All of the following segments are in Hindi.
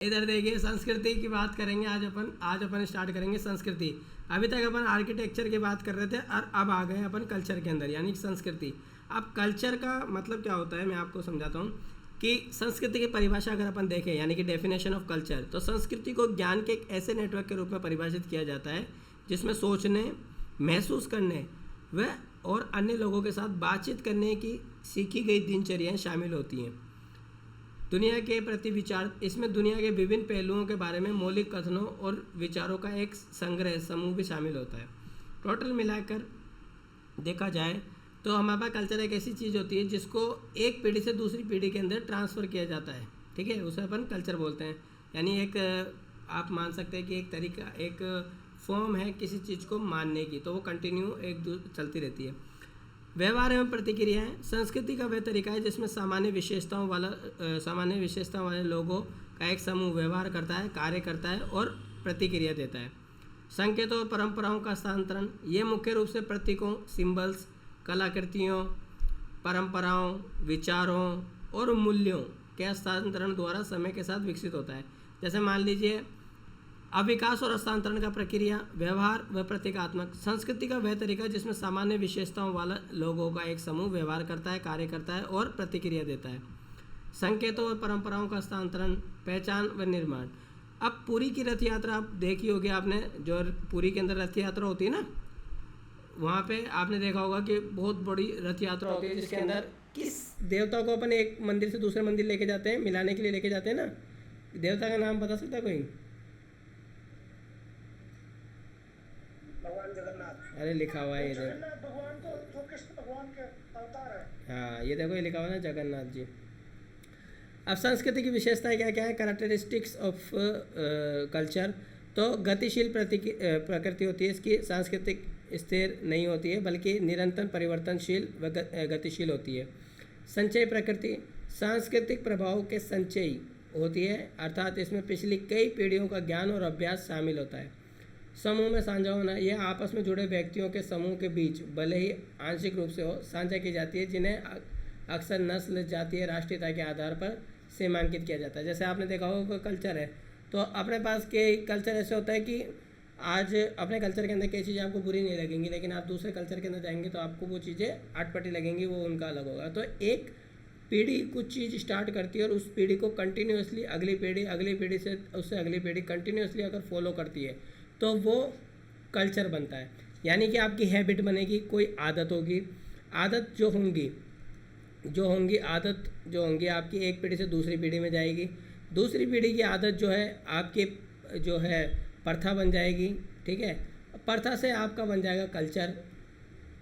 इधर देखिए, संस्कृति की बात करेंगे आज अपन स्टार्ट करेंगे संस्कृति। अभी तक अपन आर्किटेक्चर की बात कर रहे थे और अब आ गए अपन कल्चर के अंदर, यानी कि संस्कृति। अब कल्चर का मतलब क्या होता है, मैं आपको समझाता हूँ कि संस्कृति की परिभाषा अगर अपन देखें, यानी कि डेफिनेशन ऑफ कल्चर, तो संस्कृति को ज्ञान के एक ऐसे नेटवर्क के रूप में परिभाषित किया जाता है जिसमें सोचने, महसूस करने व और अन्य लोगों के साथ बातचीत करने की सीखी गई दिनचर्याएं शामिल होती हैं। दुनिया के प्रति विचार, इसमें दुनिया के विभिन्न पहलुओं के बारे में मौलिक कथनों और विचारों का एक संग्रह समूह भी शामिल होता है। टोटल मिलाकर देखा जाए तो हमारे पास कल्चर एक ऐसी चीज़ होती है जिसको एक पीढ़ी से दूसरी पीढ़ी के अंदर ट्रांसफ़र किया जाता है, ठीक है, उसे अपन कल्चर बोलते हैं। यानी एक आप मान सकते हैं कि एक तरीका, एक फॉर्म है किसी चीज़ को मानने की, तो वो कंटिन्यू चलती रहती है। व्यवहार एवं प्रतिक्रियाएं, संस्कृति का वह तरीका है जिसमें सामान्य विशेषताओं वाले लोगों का एक समूह व्यवहार करता है, कार्य करता है और प्रतिक्रिया देता है। संकेतों और परंपराओं का हस्तांतरण, ये मुख्य रूप से प्रतीकों, सिंबल्स, कलाकृतियों, परंपराओं, विचारों और मूल्यों के हस्तांतरण द्वारा समय के साथ विकसित होता है। जैसे मान लीजिए अविकास और हस्तांतरण का प्रक्रिया, व्यवहार व प्रतीकात्मक, संस्कृति का वह तरीका जिसमें सामान्य विशेषताओं वाला लोगों का एक समूह व्यवहार करता है, कार्य करता है और प्रतिक्रिया देता है। संकेतों और परंपराओं का हस्तांतरण, पहचान व निर्माण। अब पुरी की रथ यात्रा आप देखी होगी आपने, जो पुरी के अंदर रथ यात्रा होती है ना, वहाँ पे आपने देखा होगा कि बहुत बड़ी रथ यात्रा होती है जिसके अंदर किस देवता को अपन एक मंदिर से दूसरे मंदिर लेके जाते हैं, मिलाने के लिए लेके जाते हैं ना। देवता का नाम बता सकता है कोई? भगवान जगन्नाथ। अरे लिखा हुआ है ये देखो, जगन्नाथ भगवान तो जो कृष्ण भगवान के अवतार है। हाँ ये देखो, ये लिखा हुआ है ना, जगन्नाथ जी। अब संस्कृति की विशेषताएं क्या क्या है, कैरेक्टरिस्टिक्स ऑफ कल्चर। तो गतिशील प्रकृति होती है इसकी, सांस्कृतिक स्थिर नहीं होती है बल्कि निरंतर परिवर्तनशील व गतिशील होती है। संचय प्रकृति, सांस्कृतिक प्रभाव के संचय होती है, अर्थात इसमें पिछली कई पीढ़ियों का ज्ञान और अभ्यास शामिल होता है। समूह में साझा होना, यह आपस में जुड़े व्यक्तियों के समूह के बीच भले ही आंशिक रूप से हो साझा की जाती है, जिन्हें अक्सर नस्ल, जातीय, राष्ट्रीयता के आधार पर सीमांकित किया जाता है। जैसे आपने देखा होगा कल्चर है, तो अपने पास के कल्चर ऐसे होता है कि आज अपने कल्चर के अंदर कई चीज़ें आपको बुरी नहीं लगेंगी, लेकिन आप दूसरे कल्चर के अंदर जाएंगे तो आपको वो चीज़ें अटपटी लगेंगी, वो उनका अलग होगा। तो एक पीढ़ी कुछ चीज़ स्टार्ट करती है और उस पीढ़ी को कंटिन्यूसली अगली पीढ़ी से उससे अगली पीढ़ी कंटिन्यूसली अगर फॉलो करती है तो वो कल्चर बनता है। यानी कि आपकी हैबिट बनेगी, कोई आदत होगी, आदत जो होंगी आपकी एक पीढ़ी से दूसरी पीढ़ी में जाएगी, दूसरी पीढ़ी की आदत जो है आपकी जो है प्रथा बन जाएगी, ठीक है, प्रथा से आपका बन जाएगा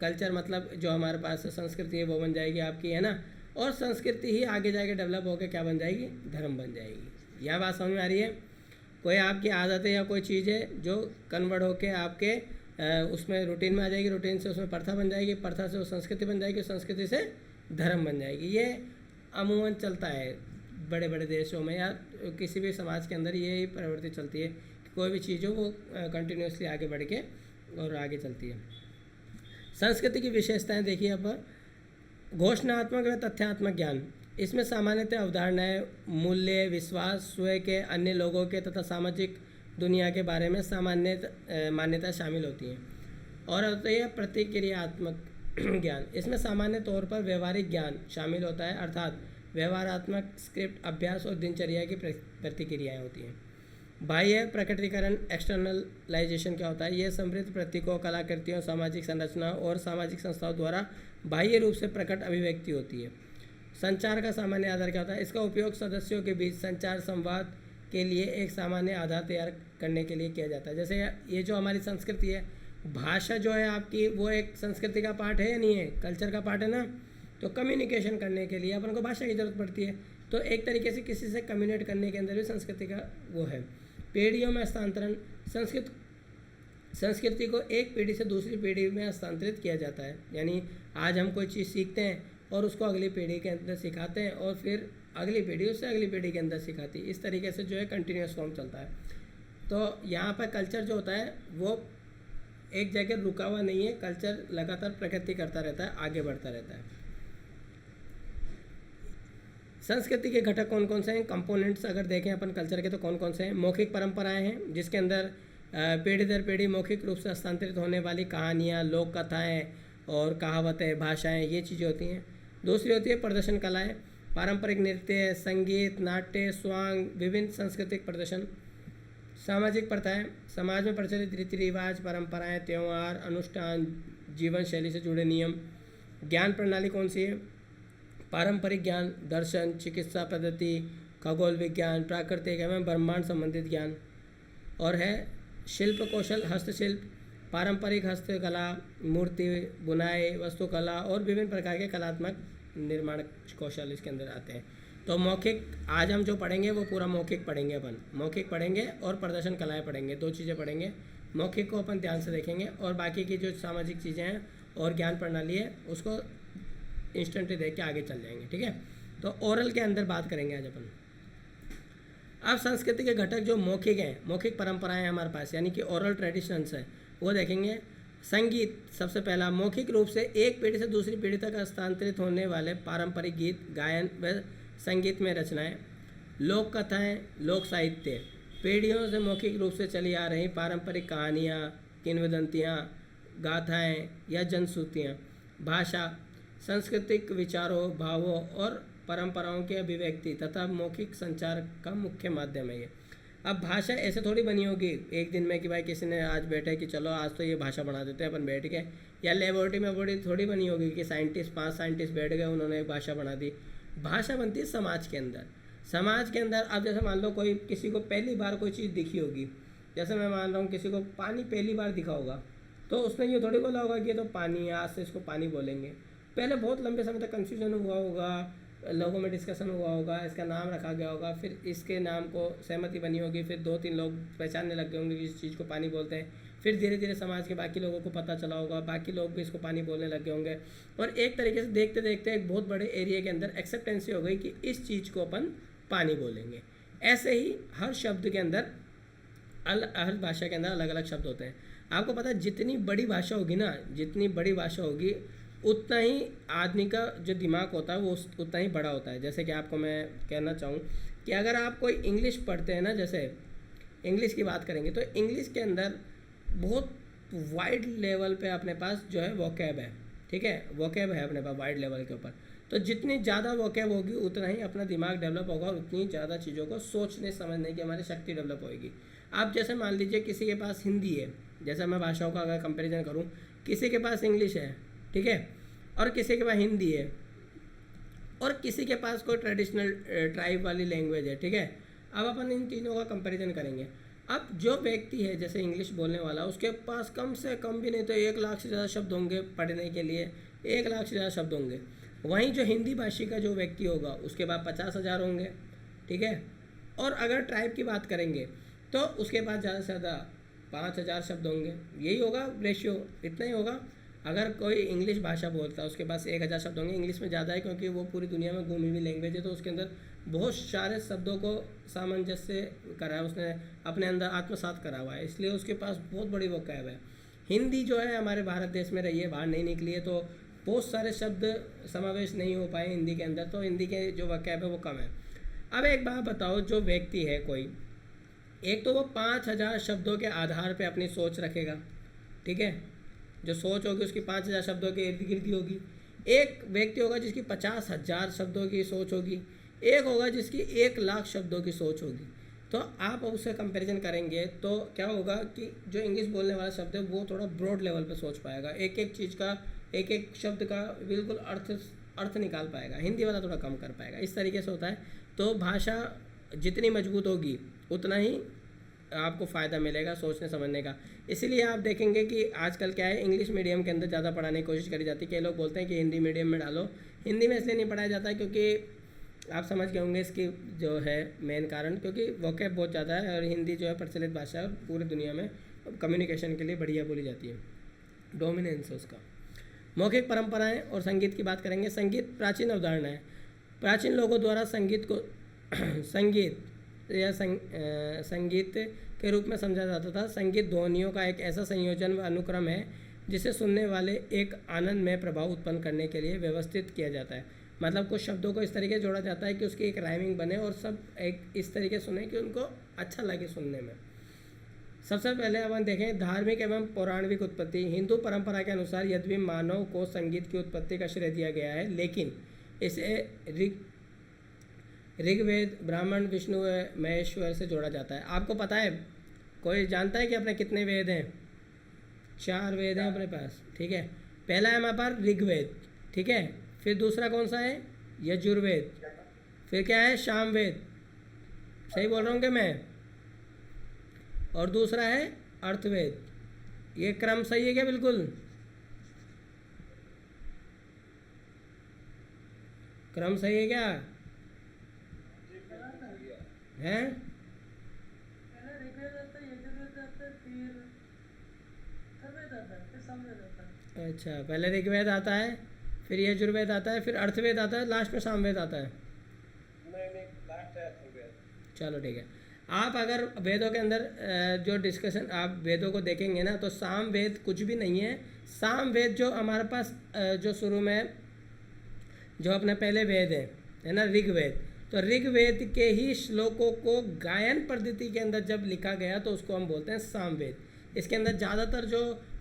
कल्चर मतलब जो हमारे पास संस्कृति है वो बन जाएगी आपकी, है ना, और संस्कृति ही आगे जाके डेवलप होकर क्या बन जाएगी, धर्म बन जाएगी। यह बात समझ में आ रही है? कोई आपकी आदत है या कोई चीज़ है जो कन्वर्ट होके आपके उसमें रूटीन में आ जाएगी, रूटीन से उसमें प्रथा बन जाएगी, प्रथा से वो संस्कृति बन जाएगी, संस्कृति से धर्म बन जाएगी। ये अमूमन चलता है बड़े बड़े देशों में या किसी भी समाज के अंदर, ये प्रवृत्ति चलती है कि कोई भी चीज़ हो वो कंटिन्यूसली आगे बढ़ के और आगे चलती है। संस्कृति की विशेषताएँ देखिए अब, घोषणात्मक व तथ्यात्मक ज्ञान, इसमें सामान्यतः अवधारणाएं, मूल्य, विश्वास, स्वयं के, अन्य लोगों के तथा सामाजिक दुनिया के बारे में सामान्य मान्यता शामिल होती हैं। और होता है प्रतिक्रियात्मक ज्ञान, इसमें सामान्य तौर पर व्यवहारिक ज्ञान शामिल होता है, अर्थात व्यवहारात्मक स्क्रिप्ट, अभ्यास और दिनचर्या की प्रतिक्रियाएँ होती हैं। बाह्य प्रकटीकरण, एक्सटर्नलाइजेशन क्या होता है, यह समृद्ध प्रतीकों, कलाकृतियों, सामाजिक संरचना और सामाजिक संस्थाओं द्वारा बाह्य रूप से प्रकट अभिव्यक्ति होती है। संचार का सामान्य आधार क्या होता है, इसका उपयोग सदस्यों के बीच संचार संवाद के लिए एक सामान्य आधार तैयार करने के लिए किया जाता है। जैसे ये जो हमारी संस्कृति है, भाषा जो है आपकी, वो एक संस्कृति का पार्ट है या नहीं है, कल्चर का पार्ट है ना। तो कम्युनिकेशन करने के लिए अपन को भाषा की ज़रूरत पड़ती है, तो एक तरीके से किसी से कम्युनिकेट करने के अंदर भी संस्कृति का वो है। पीढ़ियों में हस्तांतरण, संस्कृति को एक पीढ़ी से दूसरी पीढ़ी में हस्तांतरित किया जाता है। यानी आज हम कोई चीज़ सीखते हैं और उसको अगली पीढ़ी के अंदर सिखाते हैं और फिर अगली पीढ़ी उससे अगली पीढ़ी के अंदर सिखाती है। इस तरीके से जो है कंटिन्यूस फॉर्म चलता है। तो यहाँ पर कल्चर जो होता है वो एक जगह रुका हुआ नहीं है, कल्चर लगातार प्रगति करता रहता है, आगे बढ़ता रहता है। संस्कृति के घटक कौन कौन से हैं, कंपोनेंट्स अगर देखें अपन कल्चर के तो कौन कौन से हैं। मौखिक परंपराएं हैं जिसके अंदर पीढ़ी दर पीढ़ी मौखिक रूप से हस्तांतरित होने वाली कहानियाँ, लोक कथाएँ और कहावतें, भाषाएँ, ये चीज़ें होती हैं। दूसरी होती है प्रदर्शन कलाएँ, पारंपरिक नृत्य, संगीत, नाट्य, स्वांग, विभिन्न सांस्कृतिक प्रदर्शन। सामाजिक प्रथाएं, समाज में प्रचलित रीति रिवाज, परंपराएं, त्यौहार, अनुष्ठान, जीवन शैली से जुड़े नियम। ज्ञान प्रणाली कौन सी है, पारंपरिक ज्ञान, दर्शन, चिकित्सा पद्धति, खगोल विज्ञान, प्राकृतिक एवं ब्रह्मांड संबंधित ज्ञान। और है शिल्प कौशल, हस्तशिल्प, पारंपरिक हस्तकला, मूर्ति, बुनाई, वास्तुकला और विभिन्न प्रकार के कलात्मक निर्माण कौशल इसके अंदर आते हैं। तो मौखिक आज हम जो पढ़ेंगे वो पूरा मौखिक पढ़ेंगे अपन, मौखिक पढ़ेंगे और प्रदर्शन कलाएँ पढ़ेंगे, दो चीज़ें पढ़ेंगे। मौखिक को अपन ध्यान से देखेंगे और बाकी की जो सामाजिक चीज़ें हैं और ज्ञान प्रणाली है उसको इंस्टेंटली देख के आगे चल जाएंगे, ठीक है। तो ओरल के अंदर बात करेंगे आज अपन। अब संस्कृति के घटक जो मौखिक हैं, मौखिक परंपराएं हैं हमारे पास, यानी कि ओरल ट्रेडिशंस है, वो देखेंगे। संगीत सबसे पहला, मौखिक रूप से एक पीढ़ी से दूसरी पीढ़ी तक हस्तांतरित होने वाले पारंपरिक गीत, गायन व संगीत में रचनाएं। लोक कथाएँ, लोक साहित्य, पीढ़ियों से मौखिक रूप से चली आ रही पारंपरिक कहानियाँ, किंवदंतियाँ, गाथाएँ या जनश्रुतियाँ। भाषा, सांस्कृतिक विचारों, भावों और परंपराओं की अभिव्यक्ति तथा मौखिक संचार का मुख्य माध्यम है ये। अब भाषा ऐसे थोड़ी बनी होगी एक दिन में कि भाई किसी ने आज बैठे कि चलो आज तो ये भाषा बना देते हैं अपन बैठ के, या लेबोरेटरी में बड़ी थोड़ी बनी होगी कि साइंटिस्ट 5 साइंटिस्ट बैठ गए उन्होंने एक भाषा बना दी। भाषा बनती है समाज के अंदर। समाज के अंदर अब जैसे मान लो कोई किसी को पहली बार कोई चीज़ दिखी होगी, जैसे मैं मान रहा हूँ किसी को पानी पहली बार दिखा होगा तो उसने ये थोड़ी बोला होगा कि ये तो पानी है, आज से इसको पानी बोलेंगे। पहले बहुत लंबे समय तक कन्फ्यूजन हुआ होगा, लोगों में डिस्कशन हुआ होगा, इसका नाम रखा गया होगा, फिर इसके नाम को सहमति बनी होगी, फिर 2-3 लोग पहचानने लग गए होंगे कि इस चीज़ को पानी बोलते हैं। फिर धीरे धीरे समाज के बाकी लोगों को पता चला होगा, बाकी लोग भी इसको पानी बोलने लग गए होंगे और एक तरीके से देखते देखते एक बहुत बड़े एरिया के अंदर एक्सेप्टेंसी हो गई कि इस चीज़ को अपन पानी बोलेंगे। ऐसे ही हर शब्द के अंदर हर भाषा के अंदर अलग अलग शब्द होते हैं। आपको पता है जितनी बड़ी भाषा होगी ना, जितनी बड़ी भाषा होगी उतना ही आदमी का जो दिमाग होता है वो उतना ही बड़ा होता है। जैसे कि आपको मैं कहना चाहूँ कि अगर आप कोई इंग्लिश पढ़ते हैं ना, जैसे इंग्लिश की बात करेंगे तो इंग्लिश के अंदर बहुत वाइड लेवल पे अपने पास जो है वोकैब है, ठीक है, वोकैब है अपने पास वाइड लेवल के ऊपर। तो जितनी ज़्यादा वोकैब होगी उतना ही अपना दिमाग डेवलप होगा और उतनी ज़्यादा चीज़ों को सोचने समझने की हमारी शक्ति डेवलप होगी। आप जैसे मान लीजिए किसी के पास हिंदी है, जैसे मैं भाषाओं का अगर कंपैरिजन करूँ, किसी के पास इंग्लिश है, ठीक है, और किसी के पास हिंदी है और किसी के पास कोई ट्रेडिशनल ट्राइब वाली लैंग्वेज है, ठीक है। अब अपन इन तीनों का कंपैरिजन करेंगे। अब जो व्यक्ति है जैसे इंग्लिश बोलने वाला, उसके पास कम से कम भी नहीं तो 1 लाख से ज़्यादा शब्द होंगे पढ़ने के लिए, 1 लाख से ज़्यादा शब्द होंगे। वहीं जो हिंदी भाषी का जो व्यक्ति होगा उसके पास 50,000 होंगे, ठीक है। और अगर ट्राइब की बात करेंगे तो उसके पास ज़्यादा से ज़्यादा 5,000 शब्द होंगे। यही होगा रेशियो, इतना ही होगा। अगर कोई इंग्लिश भाषा बोलता है उसके पास 1,000 शब्द होंगे। इंग्लिश में ज़्यादा है क्योंकि वो पूरी दुनिया में घूमी हुई लैंग्वेज है, तो उसके अंदर बहुत सारे शब्दों को सामंजस्य करा है, उसने अपने अंदर आत्मसात करा हुआ है, इसलिए उसके पास बहुत बड़ी वोकैब है। हिंदी जो है हमारे भारत देश में रही है, बाहर नहीं निकली है, तो बहुत सारे शब्द समावेश नहीं हो पाए हिंदी के अंदर, तो हिंदी के जो वोकैब है वो कम है। अब एक बात बताओ, जो व्यक्ति है कोई, एक तो वो 5,000 शब्दों के आधार पे अपनी सोच रखेगा, ठीक है, जो सोच होगी उसकी 5,000 शब्दों के इर्द गिर्द होगी। एक व्यक्ति होगा जिसकी 50,000 शब्दों की सोच होगी, एक होगा जिसकी 1 लाख शब्दों की सोच होगी। तो आप उससे कंपैरिजन करेंगे तो क्या होगा कि जो इंग्लिश बोलने वाला शब्द है वो थोड़ा ब्रॉड लेवल पे सोच पाएगा, एक एक चीज़ का, एक एक शब्द का बिल्कुल अर्थ निकाल पाएगा, हिंदी वाला थोड़ा कम कर पाएगा। इस तरीके से होता है। तो भाषा जितनी मजबूत होगी उतना ही आपको फ़ायदा मिलेगा सोचने समझने का। इसीलिए आप देखेंगे कि आजकल क्या है, इंग्लिश मीडियम के अंदर ज़्यादा पढ़ाने की कोशिश करी जाती है। कई लोग बोलते हैं कि हिंदी मीडियम में डालो। हिंदी में इसलिए नहीं पढ़ाया जाता है क्योंकि आप समझ गए होंगे इसकी जो है मेन कारण, क्योंकि वोकैब बहुत ज़्यादा है और हिंदी जो है प्रचलित भाषा है, पूरी दुनिया में कम्युनिकेशन के लिए बढ़िया बोली जाती है, डोमिनेंस है उसका। मौखिक परंपराएं और संगीत की बात करेंगे। संगीत प्राचीन अवधारणा है। प्राचीन लोगों द्वारा संगीत को संगीत के रूप में समझा जाता था। संगीत ध्वनियों का एक ऐसा संयोजन व अनुक्रम है जिसे सुनने वाले एक आनंदमय प्रभाव उत्पन्न करने के लिए व्यवस्थित किया जाता है। मतलब कुछ शब्दों को इस तरीके से जोड़ा जाता है कि उसकी एक राइमिंग बने और सब एक इस तरीके सुने कि उनको अच्छा लगे सुनने में। सबसे पहले अपन देखें धार्मिक एवं पौराणिक उत्पत्ति। हिंदू परंपरा के अनुसार यद्यपि मानव को संगीत की उत्पत्ति का श्रेय दिया गया है, लेकिन इसे ऋग्वेद, ब्राह्मण, विष्णु व महेश्वर से जोड़ा जाता है। आपको पता है, कोई जानता है कि अपने कितने वेद हैं? 4 वेद हैं अपने पास, ठीक है। पहला है हमारे पास ऋग्वेद, ठीक है। फिर दूसरा कौन सा है? यजुर्वेद। फिर क्या है? सामवेद। सही बोल रहा हूँ क्या मैं? और दूसरा है अर्थवेद। ये क्रम सही है क्या? बिल्कुल क्रम सही है क्या? हैं? अच्छा, पहले ऋग्वेद आता है, फिर यजुर्वेद आता है, फिर अर्थवेद आता है, लास्ट में सामवेद आता है। चलो ठीक है। आप अगर वेदों के अंदर जो डिस्कशन आप वेदों को देखेंगे ना, तो सामवेद कुछ भी नहीं है। सामवेद जो हमारे पास जो शुरू में जो अपने पहले वेद है ना, ऋग्वेद, तो ऋग्वेद के ही श्लोकों को गायन पद्धति के अंदर जब लिखा गया तो उसको हम बोलते हैं सामवेद। इसके अंदर ज़्यादातर जो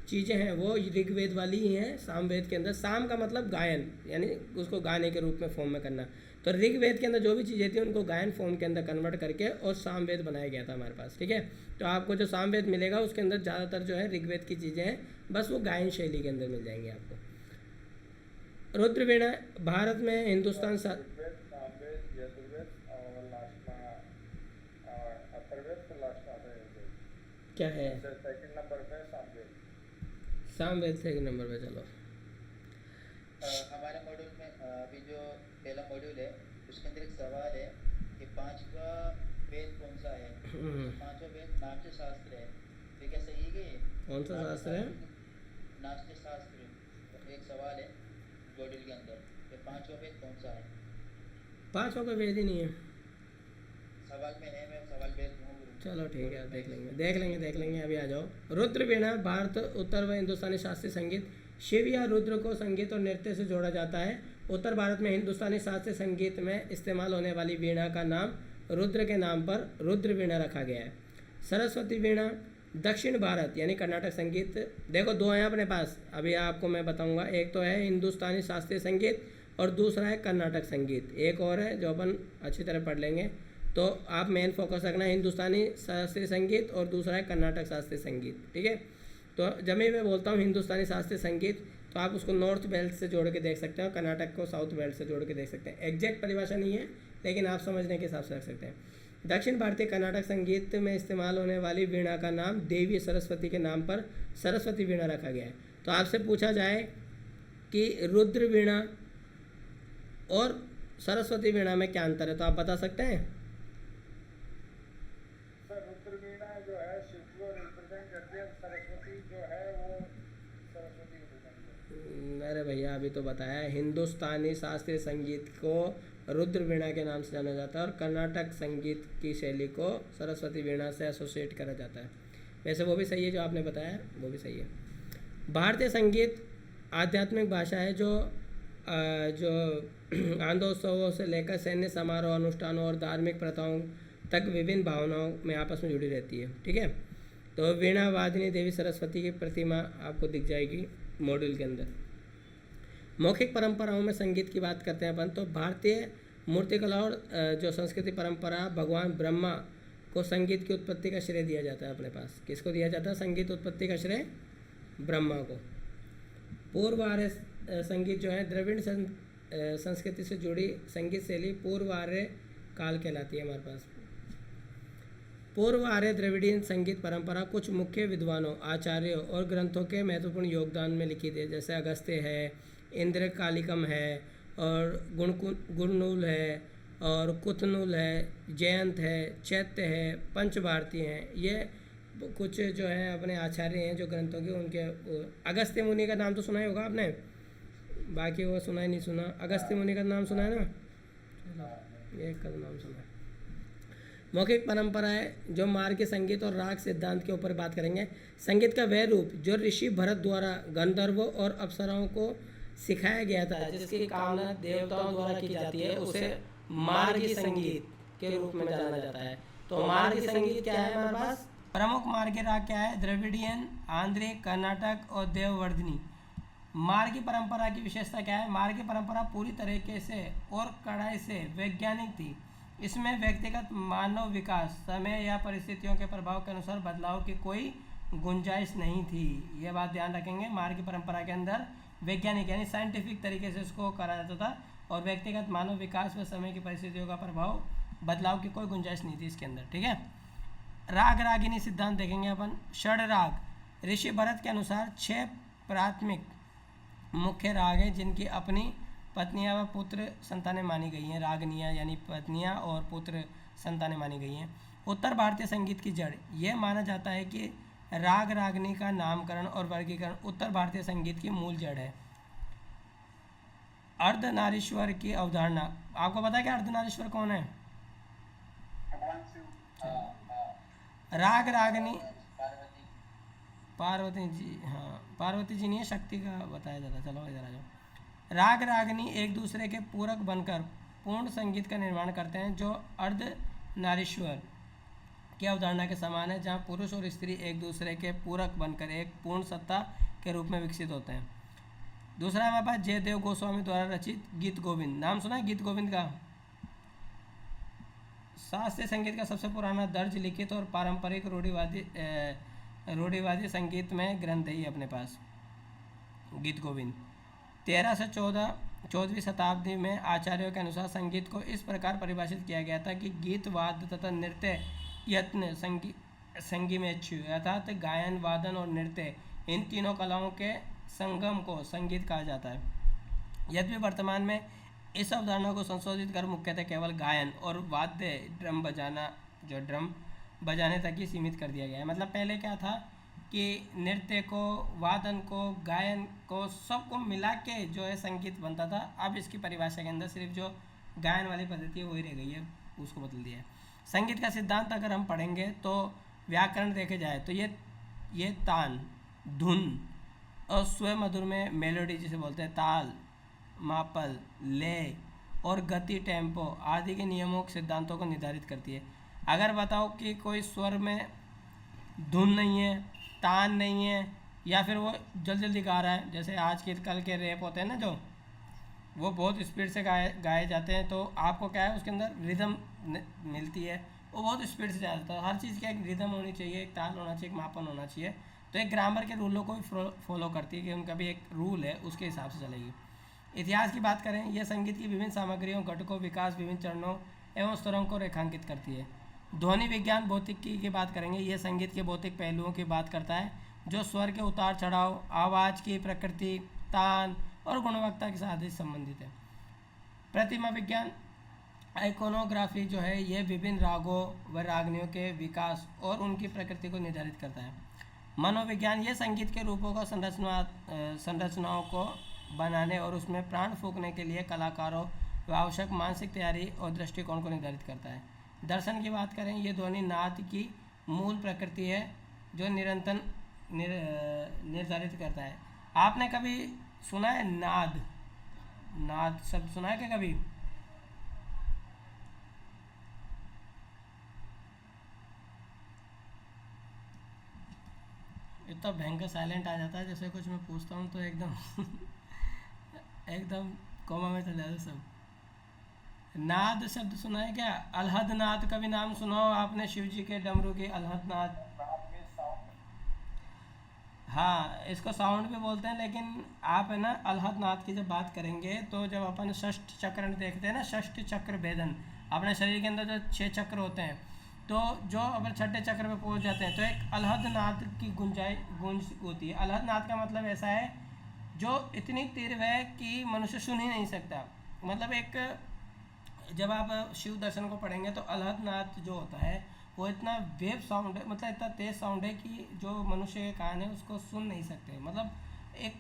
चीज़ें हैं वो ऋग्वेद वाली ही हैं। सामवेद के अंदर साम का मतलब गायन, यानी उसको गाने के रूप में फॉर्म में करना। तो ऋग्वेद के अंदर जो भी चीज़ें थी उनको गायन फॉर्म के अंदर कन्वर्ट करके और सामवेद बनाया गया था हमारे पास, ठीक है। तो आपको जो सामवेद मिलेगा उसके अंदर ज़्यादातर जो है ऋग्वेद की चीज़ें हैं, बस वो गायन शैली के अंदर मिल जाएंगी आपको। रुद्र वीणा भारत में हिंदुस्तान क्या है? सामवेद सेकंड नंबर पे। चलो हमारे मॉड्यूल में अभी जो पहला मॉड्यूल है उसके अंदर एक सवाल है कि 5वां वेद कौन सा है? 5वां वेद नाट्य शास्त्र है, तो क्या सही है कि कौन सा शास्त्र है? नाट्य शास्त्र। तो एक सवाल है मॉड्यूल के अंदर कि 5वां वेद कौन सा है? 5वां कोई वेद ही नहीं है। सवाल में है, मैं सवाल भेज दूँ। चलो ठीक है, देख लेंगे। अभी आ जाओ। रुद्र वीणा भारत, उत्तर व हिंदुस्तानी शास्त्रीय संगीत। शिव या रुद्र को संगीत और नृत्य से जोड़ा जाता है। उत्तर भारत में हिंदुस्तानी शास्त्रीय संगीत में इस्तेमाल होने वाली वीणा का नाम रुद्र के नाम पर रुद्र वीणा रखा गया है। सरस्वती वीणा दक्षिण भारत यानी कर्नाटक संगीत। देखो 2 हैं अपने पास, अभी आपको मैं बताऊंगा। एक तो है हिंदुस्तानी शास्त्रीय संगीत और दूसरा है कर्नाटक संगीत। एक और है जो अपन अच्छी तरह पढ़ लेंगे। तो आप मेन फोकस रखना है हिंदुस्तानी शास्त्रीय संगीत और दूसरा है कर्नाटक शास्त्रीय संगीत, ठीक है। तो जब मैं बोलता हूँ हिंदुस्तानी शास्त्रीय संगीत तो आप उसको नॉर्थ बेल्ट से जोड़ के देख सकते हैं और कर्नाटक को साउथ बेल्ट से जोड़ के देख सकते हैं। एग्जैक्ट परिभाषा नहीं है, लेकिन आप समझने के हिसाब से रख सकते हैं। दक्षिण भारतीय कर्नाटक संगीत में इस्तेमाल होने वाली वीणा का नाम देवी सरस्वती के नाम पर सरस्वती वीणा रखा गया है। तो आपसे पूछा जाए कि रुद्र वीणा और सरस्वती वीणा में क्या अंतर है, तो आप बता सकते हैं? अरे भैया अभी तो बताया, हिंदुस्तानी शास्त्रीय संगीत को रुद्र वीणा के नाम से जाना जाता है और कर्नाटक संगीत की शैली को सरस्वती वीणा से एसोसिएट करा जाता है। वैसे वो भी सही है जो आपने बताया, वो भी सही है। भारतीय संगीत आध्यात्मिक भाषा है जो आनंदोत्सवों से लेकर सैन्य समारोह, अनुष्ठानों और धार्मिक प्रथाओं तक विभिन्न भावनाओं में आपस में जुड़ी रहती है, ठीक है। तो वीणा वादिनी देवी सरस्वती की प्रतिमा आपको दिख जाएगी मॉड्यूल के अंदर। मौखिक परंपराओं में संगीत की बात करते हैं अपन, तो भारतीय मूर्तिकला और जो संस्कृति परंपरा, भगवान ब्रह्मा को संगीत की उत्पत्ति का श्रेय दिया जाता है अपने पास। किसको दिया जाता है संगीत उत्पत्ति का श्रेय? ब्रह्मा को। पूर्व आर्य संगीत जो है द्रविड़ संस्कृति से जुड़ी संगीत शैली पूर्व आर्य काल कहलाती है हमारे पास। पूर्व आर्य द्रविड़ीय संगीत परंपरा कुछ मुख्य विद्वानों, आचार्यों और ग्रंथों के महत्वपूर्ण योगदान में लिखित है, जैसे अगस्त्य है, इंद्र कालिकम है और गुणनूल है और कुथनूल है, जयंत है, चैत्य है, पंच भारती हैं। ये कुछ जो है अपने आचार्य हैं जो ग्रंथों के, उनके अगस्त्य मुनि का नाम तो सुना ही होगा आपने, बाकी वो सुना ही नहीं सुना। अगस्त्य मुनि का नाम सुना है ना? एक का नाम सुना है। मौखिक परंपरा है जो मार्ग संगीत और राग सिद्धांत के ऊपर बात करेंगे। संगीत का वह रूप जो ऋषि भरत द्वारा गंधर्वों और अप्सराओं को सिखाया गया था, जिसकी कामना देवताओं द्वारा की जाती है, उसे मार्गी संगीत के रूप में जाना जाता है। तो मार्गी संगीत क्या है हमारे पास? प्रमुख मार्गी राग क्या है? द्रविडियन, आंध्रिक, कर्नाटक और देववर्धनी। मार्गी परंपरा की विशेषता क्या है? मार्गी परंपरा पूरी तरीके से और कड़ाई से वैज्ञानिक थी। इसमें व्यक्तिगत मानव विकास, समय या परिस्थितियों के प्रभाव के अनुसार बदलाव की कोई गुंजाइश नहीं थी। ये बात ध्यान रखेंगे। मार्गी परंपरा के अंदर वैज्ञानिक यानी साइंटिफिक तरीके से इसको करा जाता था और व्यक्तिगत मानव विकास व समय की परिस्थितियों का प्रभाव, बदलाव की कोई गुंजाइश नहीं थी इसके अंदर। ठीक है। राग रागिनी सिद्धांत देखेंगे अपन। षड राग ऋषि भरत के अनुसार 6 प्राथमिक मुख्य राग हैं जिनकी अपनी पत्नियां व पुत्र संतानें मानी गई हैं। रागनियाँ यानी पत्नियां और पुत्र संतानें मानी गई हैं। उत्तर भारतीय संगीत की जड़, यह माना जाता है कि राग रागनी का नामकरण और वर्गीकरण उत्तर भारतीय संगीत की मूल जड़ है। अर्धनारीश्वर की अवधारणा, आपको पता है कि अर्धनारीश्वर कौन है? भगवान शिव। राग रागनी पार्वती। पार्वती जी, हाँ पार्वती जी नहीं है, शक्ति का बताया जाता है। चलो इधर आ जाओ। राग रागनी एक दूसरे के पूरक बनकर पूर्ण संगीत का निर्माण करते हैं, जो अर्धनारीश्वर की अवधारणा के समान है, जहाँ पुरुष और स्त्री एक दूसरे के पूरक बनकर एक पूर्ण सत्ता के रूप में विकसित होते हैं। दूसरा हमारे पास जयदेव गोस्वामी द्वारा रचित गीत गोविंद। नाम सुना है गीत गोविंद का? शास्त्रीय संगीत का सबसे पुराना दर्ज लिखित और पारंपरिक रूढ़िवादी संगीत में ग्रंथ है ये अपने पास, गीत गोविंद। 13 से 14वीं शताब्दी में आचार्यों के अनुसार संगीत को इस प्रकार परिभाषित किया गया था कि गीत, वाद्य तथा नृत्य यत्न संगीमेच्छु अर्थात गायन, वादन और नृत्य, इन तीनों कलाओं के संगम को संगीत कहा जाता है। यद्यपि वर्तमान में इस अवधारणा को संशोधित कर मुख्यतः केवल गायन और वाद्य, ड्रम बजाने तक ही सीमित कर दिया गया है। मतलब पहले क्या था कि नृत्य को, वादन को, गायन को, सबको मिला के जो है संगीत बनता था। अब इसकी परिभाषा के अंदर सिर्फ जो गायन वाली पद्धति है वही रह गई है, उसको बदल दिया है। संगीत का सिद्धांत अगर हम पढ़ेंगे तो व्याकरण देखे जाए तो ये तान, धुन और स्व मधुर में मेलोडी जिसे बोलते हैं, ताल, मापल, लय और गति, टेम्पो आदि के नियमों सिद्धांतों को निर्धारित करती है। अगर बताओ कि कोई स्वर में धुन नहीं है, तान नहीं है, या फिर वो जल्दी जल्दी गा रहा है, जैसे आज के कल के रैप होते हैं ना, जो वो बहुत स्पीड से गाए जाते हैं, तो आपको क्या है उसके अंदर रिदम मिलती है, वो बहुत स्पीड से जाता है। हर चीज़ की एक रिदम होनी चाहिए, एक ताल होना चाहिए, एक मापन होना चाहिए। तो एक ग्रामर के रूलों को भी फॉलो करती है कि उनका भी एक रूल है, उसके हिसाब से चलेगी। इतिहास की बात करें, यह संगीत की विभिन्न सामग्रियों, घटकों, विकास, विभिन्न चरणों एवं स्तरों को रेखांकित करती है। ध्वनि विज्ञान भौतिकी की बात करेंगे, यह संगीत के भौतिक पहलुओं की बात करता है, जो स्वर के उतार चढ़ाव, आवाज़ की प्रकृति, तान और गुणवत्ता के साथ ही संबंधित है। प्रतिमा विज्ञान, आइकोनोग्राफी जो है, यह विभिन्न रागों व रागनियों के विकास और उनकी प्रकृति को निर्धारित करता है। मनोविज्ञान, यह संगीत के रूपों को संरचनाओं को बनाने और उसमें प्राण फूंकने के लिए कलाकारों व आवश्यक मानसिक तैयारी और दृष्टिकोण को निर्धारित करता है। दर्शन की बात करें, ये ध्वनि नाद की मूल प्रकृति है जो निरंतर निर्धारित करता है। आपने कभी सुना है नाद? नाद शब्द सुना है क्या कभी? इतना भयंकर साइलेंट आ जाता है, जैसे कुछ मैं पूछता हूँ तो एकदम एकदम कोमा में चल जाता है सब। नाद शब्द सुना है क्या? अलहद नाद का भी नाम सुना हो आपने, शिव जी के डमरू के अलहद नाद। हाँ, इसको साउंड भी बोलते हैं, लेकिन आप है ना अलहद नाद की जब बात करेंगे तो जब अपन षष्ठ चक्र देखते हैं ना, षष्ठ चक्र भेदन, अपने शरीर के अंदर जो 6 चक्र होते हैं, तो जो अगर छठे चक्र पे पहुंच जाते हैं तो एक अलहद नाद की गूंज होती है। अलहद नाद का मतलब ऐसा है जो इतनी तीव्र है कि मनुष्य सुन ही नहीं सकता। मतलब एक जब आप शिव दर्शन को पढ़ेंगे तो अलहद नाद जो होता है वो इतना वेव साउंड है, मतलब इतना तेज साउंड है कि जो मनुष्य के कान है उसको सुन नहीं सकते। मतलब एक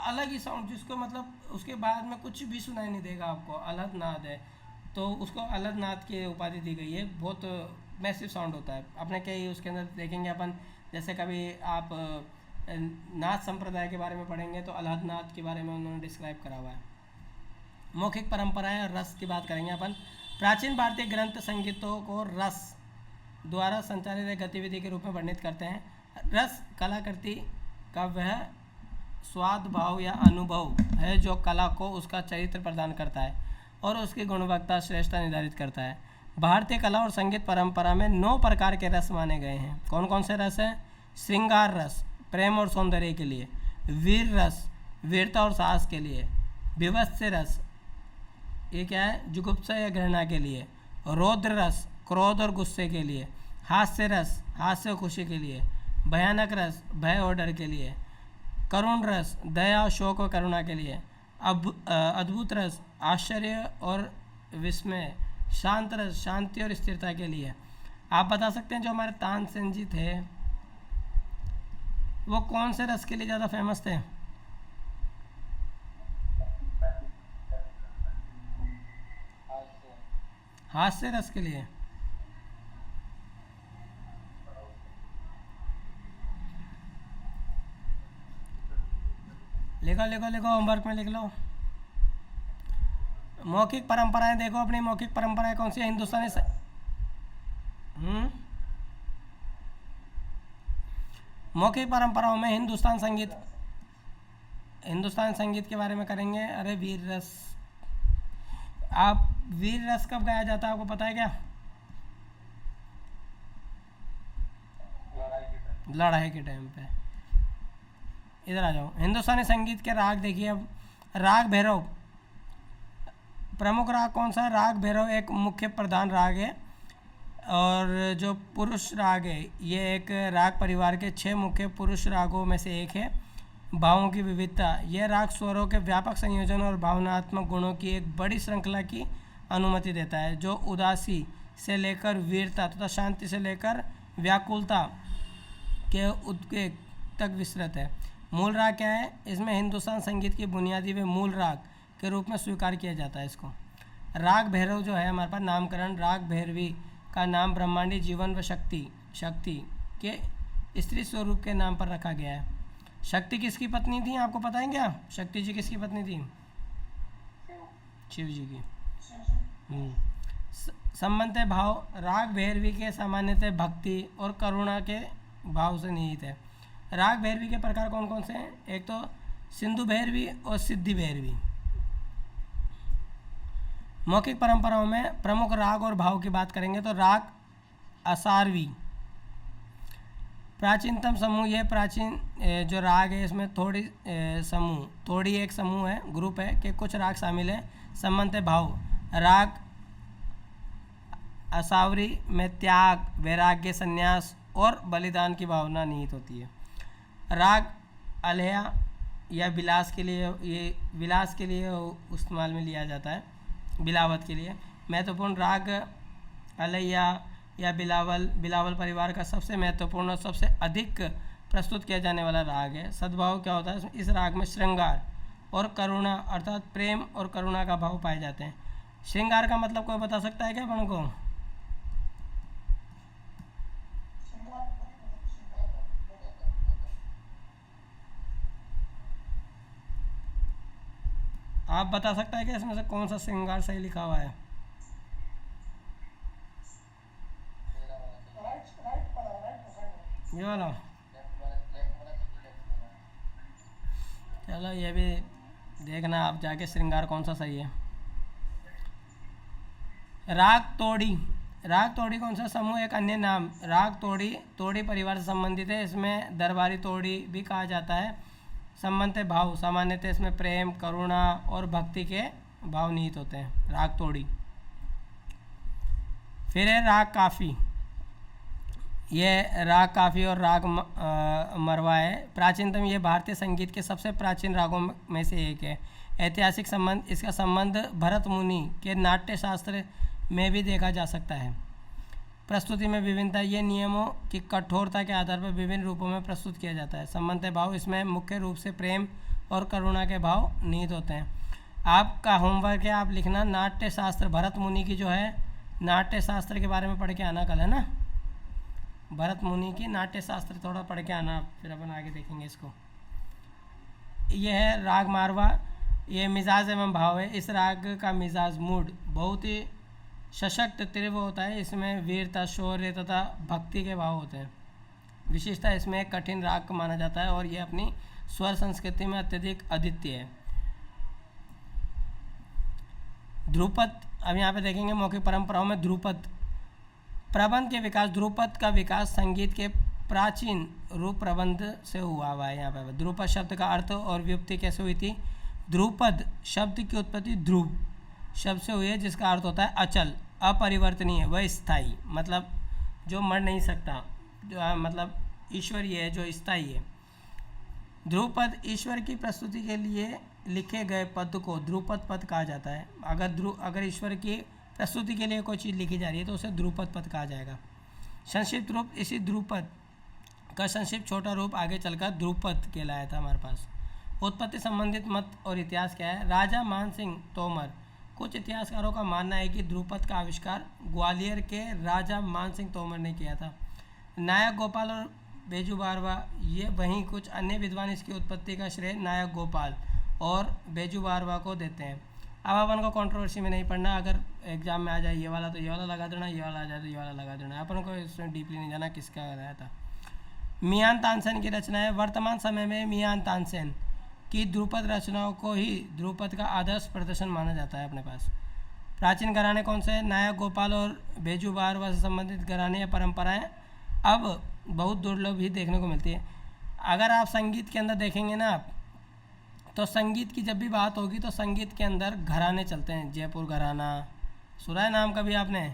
अलग ही साउंड, जिसको मतलब उसके बाद में कुछ भी सुनाई नहीं देगा आपको, अलहद नाद है, तो उसको अलहद नाद की उपाधि दी गई है। बहुत मैसिव साउंड होता है। अपने कई उसके अंदर देखेंगे अपन, जैसे कभी आप नाथ संप्रदाय के बारे में पढ़ेंगे तो अल्लाहनाथ के बारे में उन्होंने डिस्क्राइब करा हुआ है। मौखिक परंपराएं और रस की बात करेंगे अपन। प्राचीन भारतीय ग्रंथ संगीतों को रस द्वारा संचालित एक गतिविधि के रूप में वर्णित करते हैं। रस कलाकृति का वह स्वाद, भाव या अनुभव है जो कला को उसका चरित्र प्रदान करता है और उसकी गुणवत्ता, श्रेष्ठता निर्धारित करता है। भारतीय कला और संगीत परंपरा में 9 प्रकार के रस माने गए हैं। कौन कौन से रस हैं? श्रृंगार रस, प्रेम और सौंदर्य के लिए। वीर रस, वीरता और साहस के लिए। विवत्स रस, ये क्या है? जुगुप्सा या घृणा के लिए। रौद्र रस, क्रोध और गुस्से के लिए। हास्य रस, हास्य और खुशी के लिए। भयानक रस, भय और डर के लिए। करुण रस, दया, शोक और करुणा के लिए। अद्भुत रस, आश्चर्य और विस्मय। शांत रस, शांति और स्थिरता के लिए। आप बता सकते हैं जो हमारे तानसेन जी थे वो कौन से रस के लिए ज़्यादा फेमस थे? हास्य रस के लिए। लिखो लिखो लिखो, होमवर्क में लिख लो। मौखिक परंपराएं देखो, अपनी मौखिक परंपराएं कौन सी है? हिंदुस्तानी मौखिक परंपराओं में हिंदुस्तान संगीत के बारे में करेंगे। अरे वीर रस, आप वीर रस कब गाया जाता है आपको पता है क्या? लड़ाई के टाइम पे। इधर आ जाओ। हिंदुस्तानी संगीत के राग देखिए अब। राग भैरव, प्रमुख राग कौन सा है? राग भैरव एक मुख्य प्रधान राग है और जो पुरुष राग है ये एक राग परिवार के 6 मुख्य पुरुष रागों में से एक है। भावों की विविधता, यह राग स्वरों के व्यापक संयोजन और भावनात्मक गुणों की एक बड़ी श्रृंखला की अनुमति देता है जो उदासी से लेकर वीरता तथा शांति से लेकर व्याकुलता के उद्वेग तक विस्तृत है। मूल राग क्या है? इसमें हिंदुस्तान संगीत की बुनियादी व मूल राग के रूप में स्वीकार किया जाता है इसको। राग भैरव जो है हमारे पास नामकरण, राग भैरवी का नाम ब्रह्मांडी जीवन व शक्ति के स्त्री स्वरूप के नाम पर रखा गया है। शक्ति किसकी पत्नी थी आपको पता है क्या? शक्ति जी किसकी पत्नी थी? शिव जी की। संबंध भाव, राग भैरवी के सामान्यतः भक्ति और करुणा के भाव से निहित है। राग भैरवी के प्रकार कौन कौन से हैं? एक तो सिंधु भैरवी और सिद्धि भैरवी। मौखिक परंपराओं में प्रमुख राग और भाव की बात करेंगे तो राग असारवी प्राचीनतम समूह। यह प्राचीन जो राग है इसमें थोड़ी एक समूह है, ग्रुप है कि कुछ राग शामिल है। संबंध भाव, राग असावरी में त्याग, वैराग्य, संन्यास और बलिदान की भावना निहित होती है। राग अलह्या या विलास के लिए इस्तेमाल में लिया जाता है, बिलावत के लिए। महत्वपूर्ण राग अलह्या या बिलावल परिवार का सबसे महत्वपूर्ण और सबसे अधिक प्रस्तुत किया जाने वाला राग है। सद्भाव क्या होता है? इस राग में श्रृंगार और करुणा अर्थात प्रेम और करुणा का भाव पाए जाते हैं। श्रृंगार का मतलब कोई बता सकता है क्या अपन को? आप बता सकता है कि इसमें से कौन सा श्रृंगार सही लिखा हुआ है? ये वाला। चलो ये भी देखना आप जाके श्रृंगार कौन सा सही है। राग तोड़ी कौन सा समूह? एक अन्य नाम राग तोड़ी परिवार से संबंधित है। इसमें दरबारी तोड़ी भी कहा जाता है। संबंध भाव, सामान्यतः इसमें प्रेम, करुणा और भक्ति के भाव निहित होते हैं। राग तोड़ी। फिर है राग काफ़ी। यह राग काफ़ी और राग मरवा है। प्राचीनतम ये भारतीय संगीत के सबसे प्राचीन रागों में से एक है। ऐतिहासिक संबंध, इसका संबंध भरत मुनि के नाट्य शास्त्र में भी देखा जा सकता है। प्रस्तुति में विभिन्नता, ये नियमों की कठोरता के आधार पर विभिन्न रूपों में प्रस्तुत किया जाता है। संबंध भाव, इसमें मुख्य रूप से प्रेम और करुणा के भाव निहित होते हैं। आपका होमवर्क है, आप लिखना नाट्य शास्त्र, भरत मुनि की जो है नाट्य शास्त्र के बारे में पढ़ के आना कल, है ना। भरत मुनि की नाट्य शास्त्र थोड़ा पढ़ के आना, फिर अपन आगे देखेंगे इसको। यह है राग मारवा, ये मिजाज एवं भाव है। इस राग का मिजाज मूड बहुत ही सशक्त तीव्र होता है। इसमें वीरता, शौर्य तथा भक्ति के भाव होते हैं। विशेषता इसमें एक कठिन राग माना जाता है और यह अपनी स्वर संस्कृति में अत्यधिक अद्वितीय है। ध्रुपद, अब यहाँ पे देखेंगे मौखिक परंपराओं में ध्रुपद प्रबंध के विकास। ध्रुपद का विकास संगीत के प्राचीन रूप प्रबंध से हुआ है। यहाँ पर ध्रुपद शब्द का अर्थ और व्युत्पत्ति कैसे हुई थी? ध्रुपद शब्द की उत्पत्ति ध्रुव शब्द से हुई है, जिसका अर्थ होता है अचल, अपरिवर्तनीय, वह स्थायी, मतलब जो मर नहीं सकता, जो मतलब ईश्वरीय है, जो स्थायी है। ध्रुपद ईश्वर की प्रस्तुति के लिए लिखे गए पद को ध्रुपद पद कहा जाता है। अगर ईश्वर की प्रस्तुति के लिए कोई चीज़ लिखी जा रही है तो उसे ध्रुपद पद कहा जाएगा। संक्षिप्त रूप, इसी ध्रुपद का संक्षिप्त छोटा रूप आगे चलकर ध्रुपद कहलाया था हमारे पास। उत्पत्ति संबंधित मत और इतिहास क्या है? राजा मान सिंह तोमर, कुछ इतिहासकारों का मानना है कि ध्रुपद का आविष्कार ग्वालियर के राजा मान सिंह तोमर ने किया था। नायक गोपाल और बेजू बारवा, ये वहीं कुछ अन्य विद्वान इसकी उत्पत्ति का श्रेय नायक गोपाल और बेजू बारवा को देते हैं। अब अपन को कंट्रोवर्सी में नहीं पढ़ना, अगर एग्जाम में आ जाए ये वाला तो ये वाला लगा देना, ये वाला आ जाए तो ये वाला लगा देना, अपन को इसमें डीपली नहीं जाना किसका रहा था। मियान तानसेन की रचना है। वर्तमान समय में मियान तानसेन की ध्रुपद रचनाओं को ही ध्रुपद का आदर्श प्रदर्शन माना जाता है अपने पास। प्राचीन घराने कौन से हैं? नायक गोपाल और बेजू बारवा से संबंधित घराने या परंपराएं अब बहुत दुर्लभ ही देखने को मिलती है। अगर आप संगीत के अंदर देखेंगे ना आप, तो संगीत की जब भी बात होगी तो संगीत के अंदर घराने चलते हैं। जयपुर घराना सुना है नाम कभी आपने?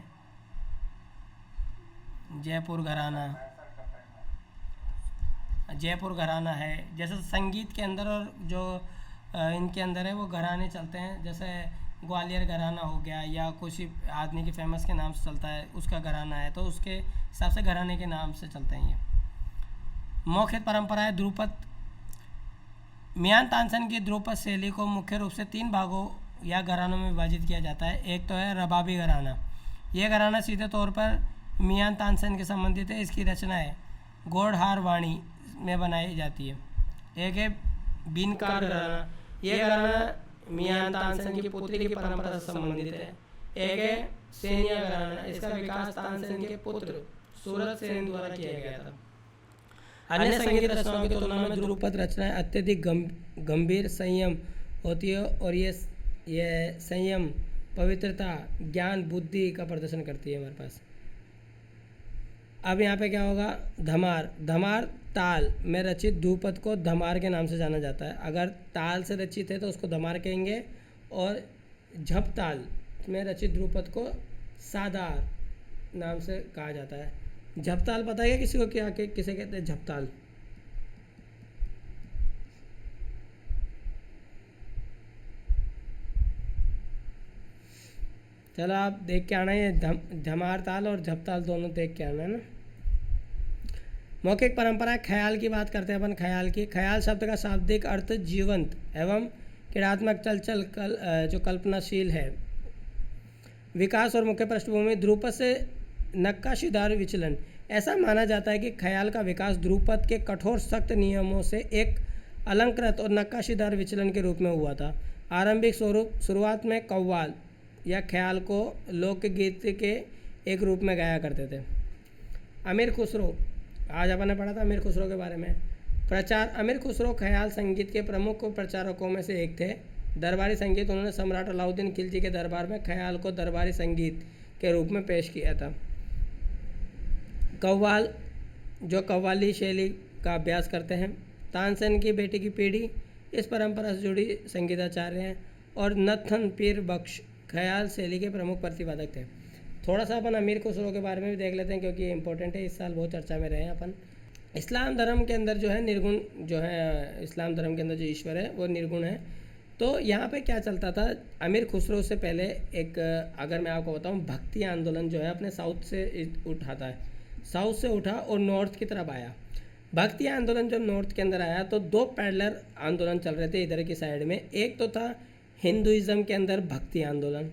जयपुर घराना, जयपुर घराना है। जैसे संगीत के अंदर और जो इनके अंदर है वो घराने चलते हैं। जैसे ग्वालियर घराना हो गया, या कुछ आदमी के फेमस के नाम से चलता है, उसका घराना है, तो उसके हिसाब से घराने के नाम से चलते हैं ये। मौखिक परंपरा है ध्रुपद। मियान तानसेन की ध्रुपद शैली को मुख्य रूप से 3 भागों या घरानों में विभाजित किया जाता है। एक तो है रबाबी घराना। यह घराना सीधे तौर पर मियान तानसेन के संबंधित है। इसकी रचनाएं गौड़हार वाणी में बनाई जाती है। एक है बीनकार घराना। यह घराना मियान तानसेन की पुत्री की परंपरा से संबंधित है। एक है सेनिया घराना। इसका विकास तानसेन के पुत्र सूरत सेन द्वारा किया गया था। अन्य संगीत रचनाओं की तुलना में ध्रुपद रचनाएं अत्यधिक गंभीर संयम होती है और ये संयम, पवित्रता, ज्ञान, बुद्धि का प्रदर्शन करती है हमारे पास। अब यहाँ पे क्या होगा? धमार। धमार ताल में रचित ध्रुपद को धमार के नाम से जाना जाता है। अगर ताल से रचित है तो उसको धमार कहेंगे, और झप ताल में रचित ध्रुपद को सादार नाम से कहा जाता है। झपताल पता है किसी को? क्या किसे कहते हैं झपताल? चलो आप देख के आना, ये धमार ताल और झपताल दोनों देख के आना है ना। मौखिक परंपरा ख्याल की बात करते हैं अपन। ख्याल की, ख्याल शब्द का शाब्दिक अर्थ जीवंत एवं क्रियात्मक चलचल जो कल्पनाशील है। विकास और मुख्य पृष्ठभूमि ध्रुपद से नक्काशीदार विचलन। ऐसा माना जाता है कि ख्याल का विकास ध्रुपद के कठोर सख्त नियमों से एक अलंकृत और नक्काशीदार विचलन के रूप में हुआ था। आरंभिक शुरुआत में कव्वाल या ख्याल को लोकगीत के एक रूप में गाया करते थे। अमीर खुसरो, आज अपन ने पढ़ा था अमीर खुसरो के बारे में। प्रचार, अमीर खुसरो ख्याल संगीत के प्रमुख प्रचारकों में से एक थे। दरबारी संगीत, उन्होंने सम्राट अलाउद्दीन खिलजी के दरबार में ख्याल को दरबारी संगीत के रूप में पेश किया था। कव्वाल, जो कव्वाली शैली का अभ्यास करते हैं। तानसेन की बेटी की पीढ़ी इस परंपरा से जुड़ी संगीताचार्य हैं। और नथन पीर बख्श ख्याल शैली के प्रमुख प्रतिपादक थे। थोड़ा सा अपन अमीर खुसरो के बारे में भी देख लेते हैं, क्योंकि ये इंपॉर्टेंट है, इस साल बहुत चर्चा में रहे हैं अपन। इस्लाम धर्म के अंदर जो है निर्गुण, जो है इस्लाम धर्म के अंदर जो ईश्वर है वो निर्गुण है। तो यहाँ पे क्या चलता था? अमीर खुसरो से पहले एक, अगर मैं आपको बताऊँ, भक्ति आंदोलन जो है अपने साउथ से उठाता है, साउथ से उठा और नॉर्थ की तरफ आया। भक्ति आंदोलन जब नॉर्थ के अंदर आया तो 2 पैरेलल आंदोलन चल रहे थे इधर की साइड में। एक तो था हिंदुइज्म के अंदर भक्ति आंदोलन,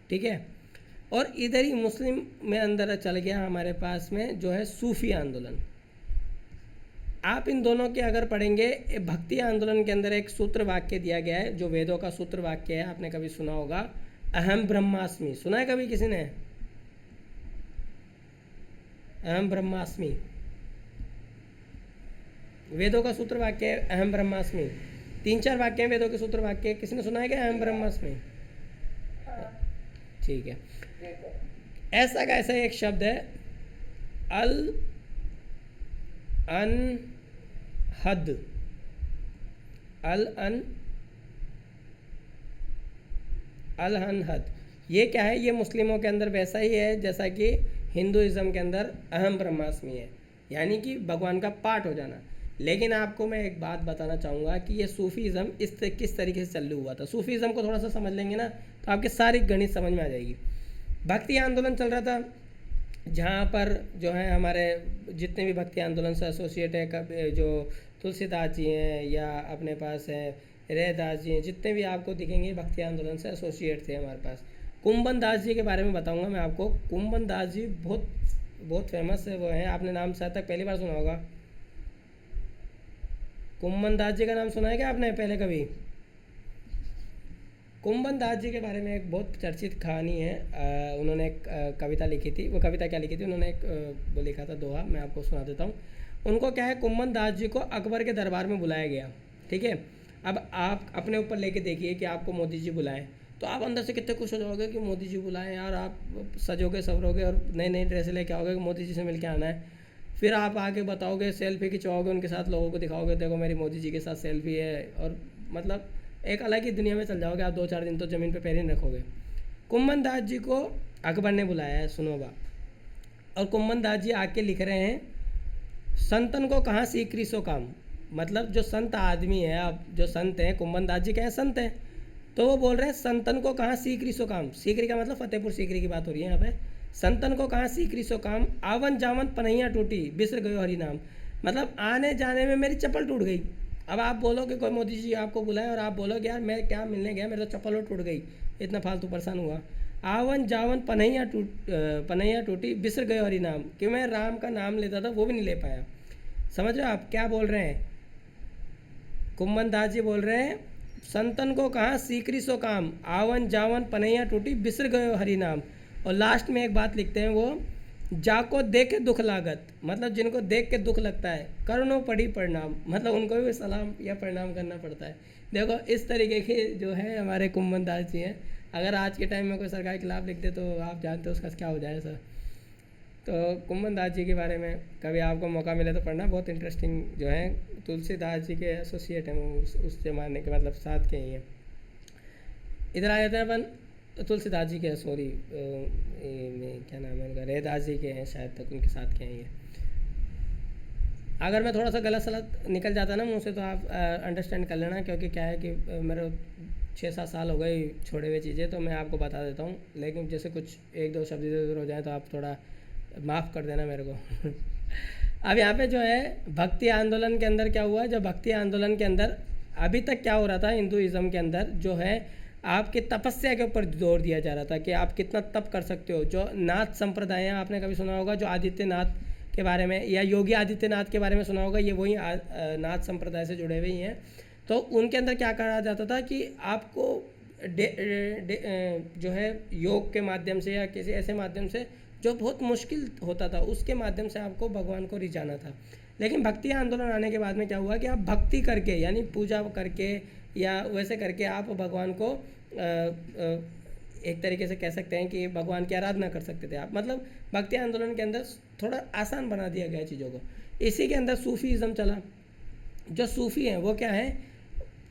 ठीक है, और इधर ही मुस्लिम में अंदर चल गया हमारे पास में जो है सूफी आंदोलन। आप इन दोनों के अगर पढ़ेंगे, भक्ति आंदोलन के अंदर एक सूत्र वाक्य दिया गया है जो वेदों का सूत्र वाक्य है, आपने कभी सुना होगा, अहम ब्रह्मास्मि। सुना है कभी किसी ने? अहम ब्रह्मास्मि वेदों का सूत्र वाक्य है, अहम ब्रह्मास्मि। 3-4 वाक्य हैं वेदों के सूत्र वाक्य, किसी ने सुना है क्या अहम ब्रह्मास्मि? ठीक है। ऐसा का ऐसा एक शब्द है, अल अनहद, अल अनहद। ये क्या है? ये मुस्लिमों के अंदर वैसा ही है जैसा कि हिंदुइज्म के अंदर अहम ब्रह्मास्मि है, यानी कि भगवान का पाठ हो जाना। लेकिन आपको मैं एक बात बताना चाहूँगा कि ये सूफीज़म किस तरीके से चालू हुआ था। सूफीज़म को थोड़ा सा समझ लेंगे ना तो आपके सारी गणित समझ में आ जाएगी। भक्ति आंदोलन चल रहा था, जहाँ पर जो है हमारे जितने भी भक्ति आंदोलन से एसोसिएट है, जो तुलसीदास जी हैं या अपने पास है रैदास जी हैं, जितने भी आपको दिखेंगे भक्ति आंदोलन से एसोसिएट थे हमारे पास। कुंभन दास जी के बारे में बताऊंगा मैं आपको। कुंभन दास जी बहुत फेमस है, वो हैं, आपने नाम शायद तक पहली बार सुना होगा। कुंभन दास जी का नाम सुना है क्या आपने पहले कभी? कुंभन दास जी के बारे में एक बहुत चर्चित कहानी है। उन्होंने एक कविता लिखी थी। वो कविता क्या लिखी थी? उन्होंने एक वो लिखा था दोहा, मैं आपको सुना देता हूँ। उनको क्या है, कुंभन दास जी को अकबर के दरबार में बुलाया गया, ठीक है। अब आप अपने ऊपर लेके देखिए कि आपको मोदी जी बुलाएं, तो आप अंदर से कितने खुश हो जाओगे कि मोदी जी बुलाएं यार। आप सजोगे सवरोगे और नई नई ड्रेसें लेके आओगे कि मोदी जी से मिल के आना है। फिर आप आके बताओगे, सेल्फी खिंचवाओगे उनके साथ, लोगों को दिखाओगे देखो मेरी मोदी जी के साथ सेल्फी है, और मतलब एक अलग ही दुनिया में चल जाओगे आप। 2-4 दिन तो ज़मीन पे पैर ही नहीं रखोगे। कुंभन दास जी को अकबर ने बुलाया है, सुनो बा। और कुंभन दास जी आके लिख रहे हैं, संतन को कहाँ सीकरी सो काम। मतलब जो संत आदमी है, अब जो संत हैं, कुंभन दास जी क्या है, संत हैं, तो वो बोल रहे हैं संतन को कहाँ सीकरी सो काम। सीकरी का मतलब फतेहपुर सीकरी की बात हो रही है यहाँ पे। संतन को कहाँ सीकरी सो काम, आवन जावन पनैया टूटी बिसर गयो हरि नाम। मतलब आने जाने में मेरी चप्पल टूट गई। अब आप बोलो कि कोई मोदी जी आपको बुलाए और आप बोलोगे यार मैं क्या मिलने गया, मेरे तो चप्पल टूट गई, इतना फालतू परेशान हुआ। आवन जावन पनैया टूटी बिसर गयो हरि नाम, कि मैं राम का नाम लेता था वो भी नहीं ले पाया। समझ रहे हो आप क्या बोल रहे हैं? कुंभन दास जी बोल रहे हैं संतन को कहाँ सीकरी सो काम, आवन जावन पनैया टूटी बिसर गयो हरि नाम। और लास्ट में एक बात लिखते हैं वो, जाको देख के दुख लागत, मतलब जिनको देख के दुख लगता है, करुणो पढ़ी प्रणाम, मतलब उनको भी सलाम या प्रणाम करना पड़ता है। देखो इस तरीके के जो है हमारे कुंभन दास जी हैं। अगर आज के टाइम में कोई सरकार के खिलाफ लिख दे तो आप जानते हो उसका क्या हो जाए सर। तो कुंभन दास जी के बारे में कभी आपको मौका मिले तो पढ़ना, बहुत इंटरेस्टिंग जो है। तुलसीदास जी के एसोसिएट हैं वो, उस जमाने के मतलब साथ के ही हैं। इधर आ जाते हैं अपन तुलसीदास जी के, सॉरी क्या नाम है उनका, रैदास जी के हैं शायद तक, उनके साथ के हैं ये। अगर मैं थोड़ा सा गलत सलत निकल जाता ना मुँह से तो आप अंडरस्टैंड कर लेना, क्योंकि क्या है कि मेरे 6-7 साल हो गए छोड़े हुए चीज़ें, तो मैं आपको बता देता हूँ। लेकिन जैसे कुछ 1-2 शब्द इधर उधर हो जाए तो आप थोड़ा माफ़ कर देना मेरे को। अब यहाँ पे जो है भक्ति आंदोलन के अंदर क्या हुआ, जो भक्ति आंदोलन के अंदर अभी तक क्या हो रहा था, हिंदुइज्म के अंदर जो है आपके तपस्या के ऊपर जोर दिया जा रहा था कि आप कितना तप कर सकते हो। जो नाथ संप्रदाय हैं, आपने कभी सुना होगा, जो आदित्यनाथ के बारे में या योगी आदित्यनाथ के बारे में सुना होगा, ये वही नाथ संप्रदाय से जुड़े हुए ही हैं। तो उनके अंदर क्या कहा जाता था कि आपको जो है योग के माध्यम से या किसी ऐसे माध्यम से जो बहुत मुश्किल होता था, उसके माध्यम से आपको भगवान को रिझाना था। लेकिन भक्ति आंदोलन आने के बाद में क्या हुआ कि आप भक्ति करके, यानी पूजा करके या वैसे करके आप भगवान को एक तरीके से कह सकते हैं कि भगवान की आराधना कर सकते थे आप। मतलब भक्ति आंदोलन के अंदर थोड़ा आसान बना दिया गया चीज़ों को। इसी के अंदर सूफीज़म चला। जो सूफ़ी हैं वो क्या है,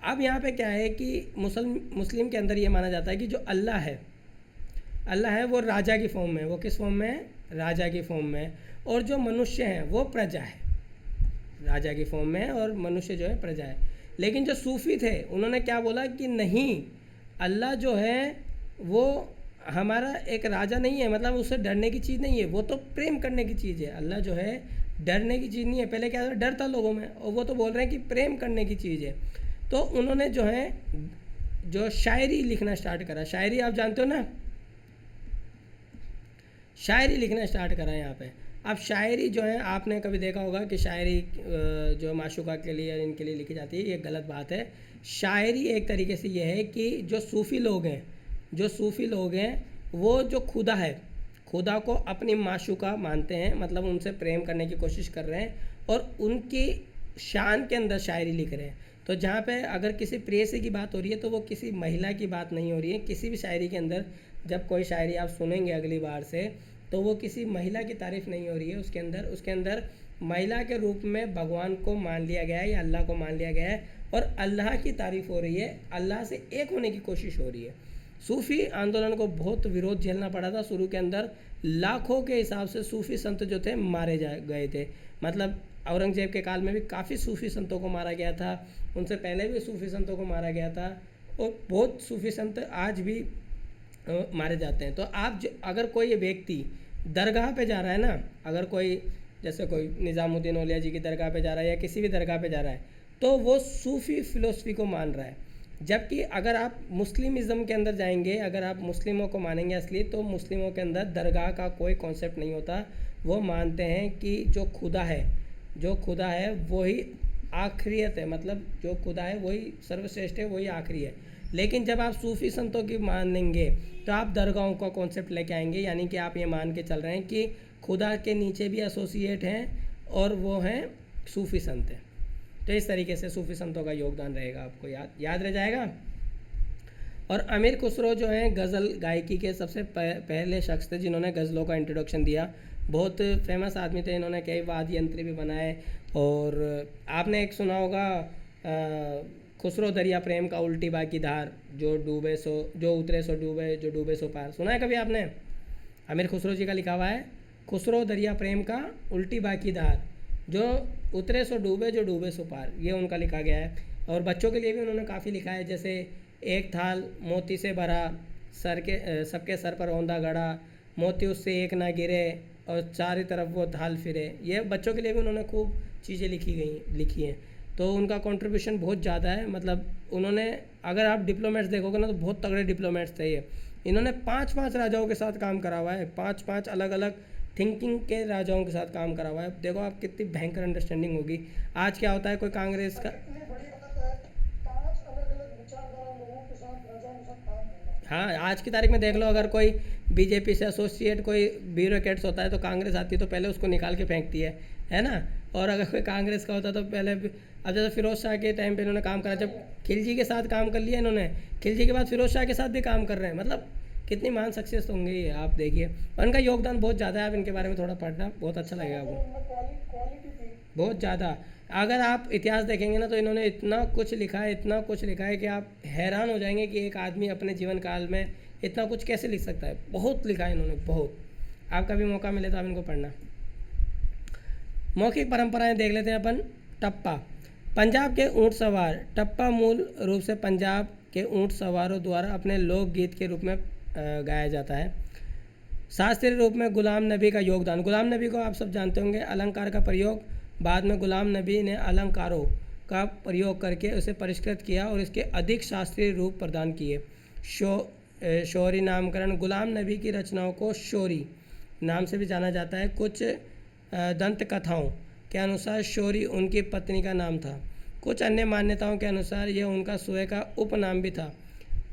अब यहाँ पे क्या है कि मुस्लिम के अंदर ये माना जाता है कि जो अल्लाह है वो राजा की फॉर्म में है। वो किस फॉर्म में है? राजा की फॉर्म में है। और जो मनुष्य हैं वो प्रजा है, राजा की फॉर्म में है, और मनुष्य जो है प्रजा है। लेकिन जो सूफ़ी थे उन्होंने क्या बोला कि नहीं, अल्लाह जो है वो हमारा एक राजा नहीं है, मतलब उससे डरने की चीज़ नहीं है, वो तो प्रेम करने की चीज़ है। अल्लाह जो है डरने की चीज़ नहीं है। पहले क्या था, डर था लोगों में, और वो तो बोल रहे हैं कि प्रेम करने की चीज़ है। तो उन्होंने जो है जो शायरी लिखना स्टार्ट करा। शायरी आप जानते हो ना, शायरी लिखना स्टार्ट करा यहाँ पे। अब शायरी जो है आपने कभी देखा होगा कि शायरी जो माशूका के लिए और इनके लिए लिखी जाती है, ये गलत बात है। शायरी एक तरीके से ये है कि जो सूफ़ी लोग हैं वो जो खुदा को अपनी माशूका मानते हैं, मतलब उनसे प्रेम करने की कोशिश कर रहे हैं और उनकी शान के अंदर शायरी लिख रहे हैं। तो जहाँ पे अगर किसी प्रेयसी की बात हो रही है तो वो किसी महिला की बात नहीं हो रही है। किसी भी शायरी के अंदर जब कोई शायरी आप सुनेंगे अगली बार से, तो वो किसी महिला की तारीफ़ नहीं हो रही है। उसके अंदर महिला के रूप में भगवान को मान लिया गया है या अल्लाह को मान लिया गया है और अल्लाह की तारीफ़ हो रही है, अल्लाह से एक होने की कोशिश हो रही है। सूफ़ी आंदोलन को बहुत विरोध झेलना पड़ा था शुरू के अंदर। लाखों के हिसाब से सूफ़ी संत जो थे मारे गए थे। मतलब औरंगजेब के काल में भी काफ़ी सूफ़ी संतों को मारा गया था, उनसे पहले भी सूफ़ी संतों को मारा गया था और बहुत सूफ़ी संत आज भी मारे जाते हैं। तो आप अगर कोई व्यक्ति दरगाह पे जा रहा है ना, अगर कोई जैसे कोई निज़ामुद्दीन औलिया जी की दरगाह पे जा रहा है या किसी भी दरगाह पे जा रहा है, तो वो सूफ़ी फ़िलोसफी को मान रहा है। जबकि अगर आप मुस्लिमिज़्म के अंदर जाएंगे, अगर आप मुस्लिमों को मानेंगे असली, तो मुस्लिमों के अंदर दरगाह का कोई कॉन्सेप्ट नहीं होता। वो मानते हैं कि जो खुदा है वही आखिरियत है, मतलब जो खुदा है वही सर्वश्रेष्ठ है, वही आखिरी है। लेकिन जब आप सूफ़ी संतों की मानेंगे तो आप दरगाहों का कॉन्सेप्ट लेके आएंगे, यानी कि आप ये मान के चल रहे हैं कि खुदा के नीचे भी एसोसिएट हैं और वो हैं सूफ़ी संत हैं। तो इस तरीके से सूफ़ी संतों का योगदान रहेगा, आपको याद रह जाएगा। और अमीर खुसरो जो हैं गज़ल गायकी के सबसे पहले शख्स थे जिन्होंने गज़लों का इंट्रोडक्शन दिया। बहुत फेमस आदमी थे, इन्होंने कई वाद्य यंत्र भी बनाए। और आपने एक सुना होगा खुसरो दरिया प्रेम का उल्टी बाकी धार, जो उतरे सो डूबे, जो डूबे सो पार। सुना है कभी आपने? अमीर खुसरो जी का लिखा हुआ है, खुसरो दरिया प्रेम का उल्टी बाकी धार, जो उतरे सो डूबे, जो डूबे सो पार, ये उनका लिखा गया है। और बच्चों के लिए भी उन्होंने काफ़ी लिखा है, जैसे एक थाल मोती से भरा, सबके सर पर औंधा गड़ा, मोती उससे एक ना गिरे और चारों तरफ वो थाल फिरे। ये बच्चों के लिए भी उन्होंने खूब चीज़ें लिखी हैं। तो उनका कंट्रीब्यूशन बहुत ज़्यादा है। मतलब उन्होंने, अगर आप डिप्लोमेट्स देखोगे ना, तो बहुत तगड़े डिप्लोमेट्स थे ये। इन्होंने 5 राजाओं के साथ काम करा हुआ है, 5 अलग अलग थिंकिंग के राजाओं के साथ काम करा हुआ है। देखो आप कितनी भयंकर अंडरस्टैंडिंग होगी। आज क्या होता है, कोई कांग्रेस का, इतनी बड़ी बात है, 5 अलग-अलग विचारधारा लोगों के साथ, राजाओं के साथ काम करना। हाँ, आज की तारीख में देख लो, अगर कोई बीजेपी से एसोसिएट कोई ब्यूरोक्रेट्स होता है तो कांग्रेस आती है तो पहले उसको निकाल के फेंकती है ना। और अगर कोई कांग्रेस का होता है तो पहले, अब जैसे फिरोज शाह के टाइम पे इन्होंने काम करा, जब खिलजी के साथ काम कर लिया इन्होंने, खिलजी के बाद फिरोज शाह के साथ भी काम कर रहे हैं। मतलब कितनी महान सक्सेस होंगे ये, आप देखिए। और इनका योगदान बहुत ज़्यादा है, आप इनके बारे में थोड़ा पढ़ना, बहुत अच्छा लगेगा आपको, उनमें क्वालिटी थी। बहुत ज़्यादा। अगर आप इतिहास देखेंगे ना, तो इन्होंने इतना कुछ लिखा है कि आप हैरान हो जाएंगे कि एक आदमी अपने जीवन काल में इतना कुछ कैसे लिख सकता है। बहुत लिखा है इन्होंने, बहुत। आपका भी मौका मिले तो आप इनको पढ़ना। मौखिक परंपराएं देख लेते हैं अपन। टप्पा, पंजाब के ऊँट सवार। टप्पा मूल रूप से पंजाब के ऊँट सवारों द्वारा अपने लोकगीत के रूप में गाया जाता है। शास्त्रीय रूप में गुलाम नबी का योगदान। गुलाम नबी को आप सब जानते होंगे, अलंकार का प्रयोग। बाद में गुलाम नबी ने अलंकारों का प्रयोग करके उसे परिष्कृत किया और इसके अधिक शास्त्रीय रूप प्रदान किए। शौरी नामकरण। गुलाम नबी की रचनाओं को शौरी नाम से भी जाना जाता है। कुछ दंत कथाओं के अनुसार शौरी उनकी पत्नी का नाम था। कुछ अन्य मान्यताओं के अनुसार यह उनका स्वयं का उपनाम भी था।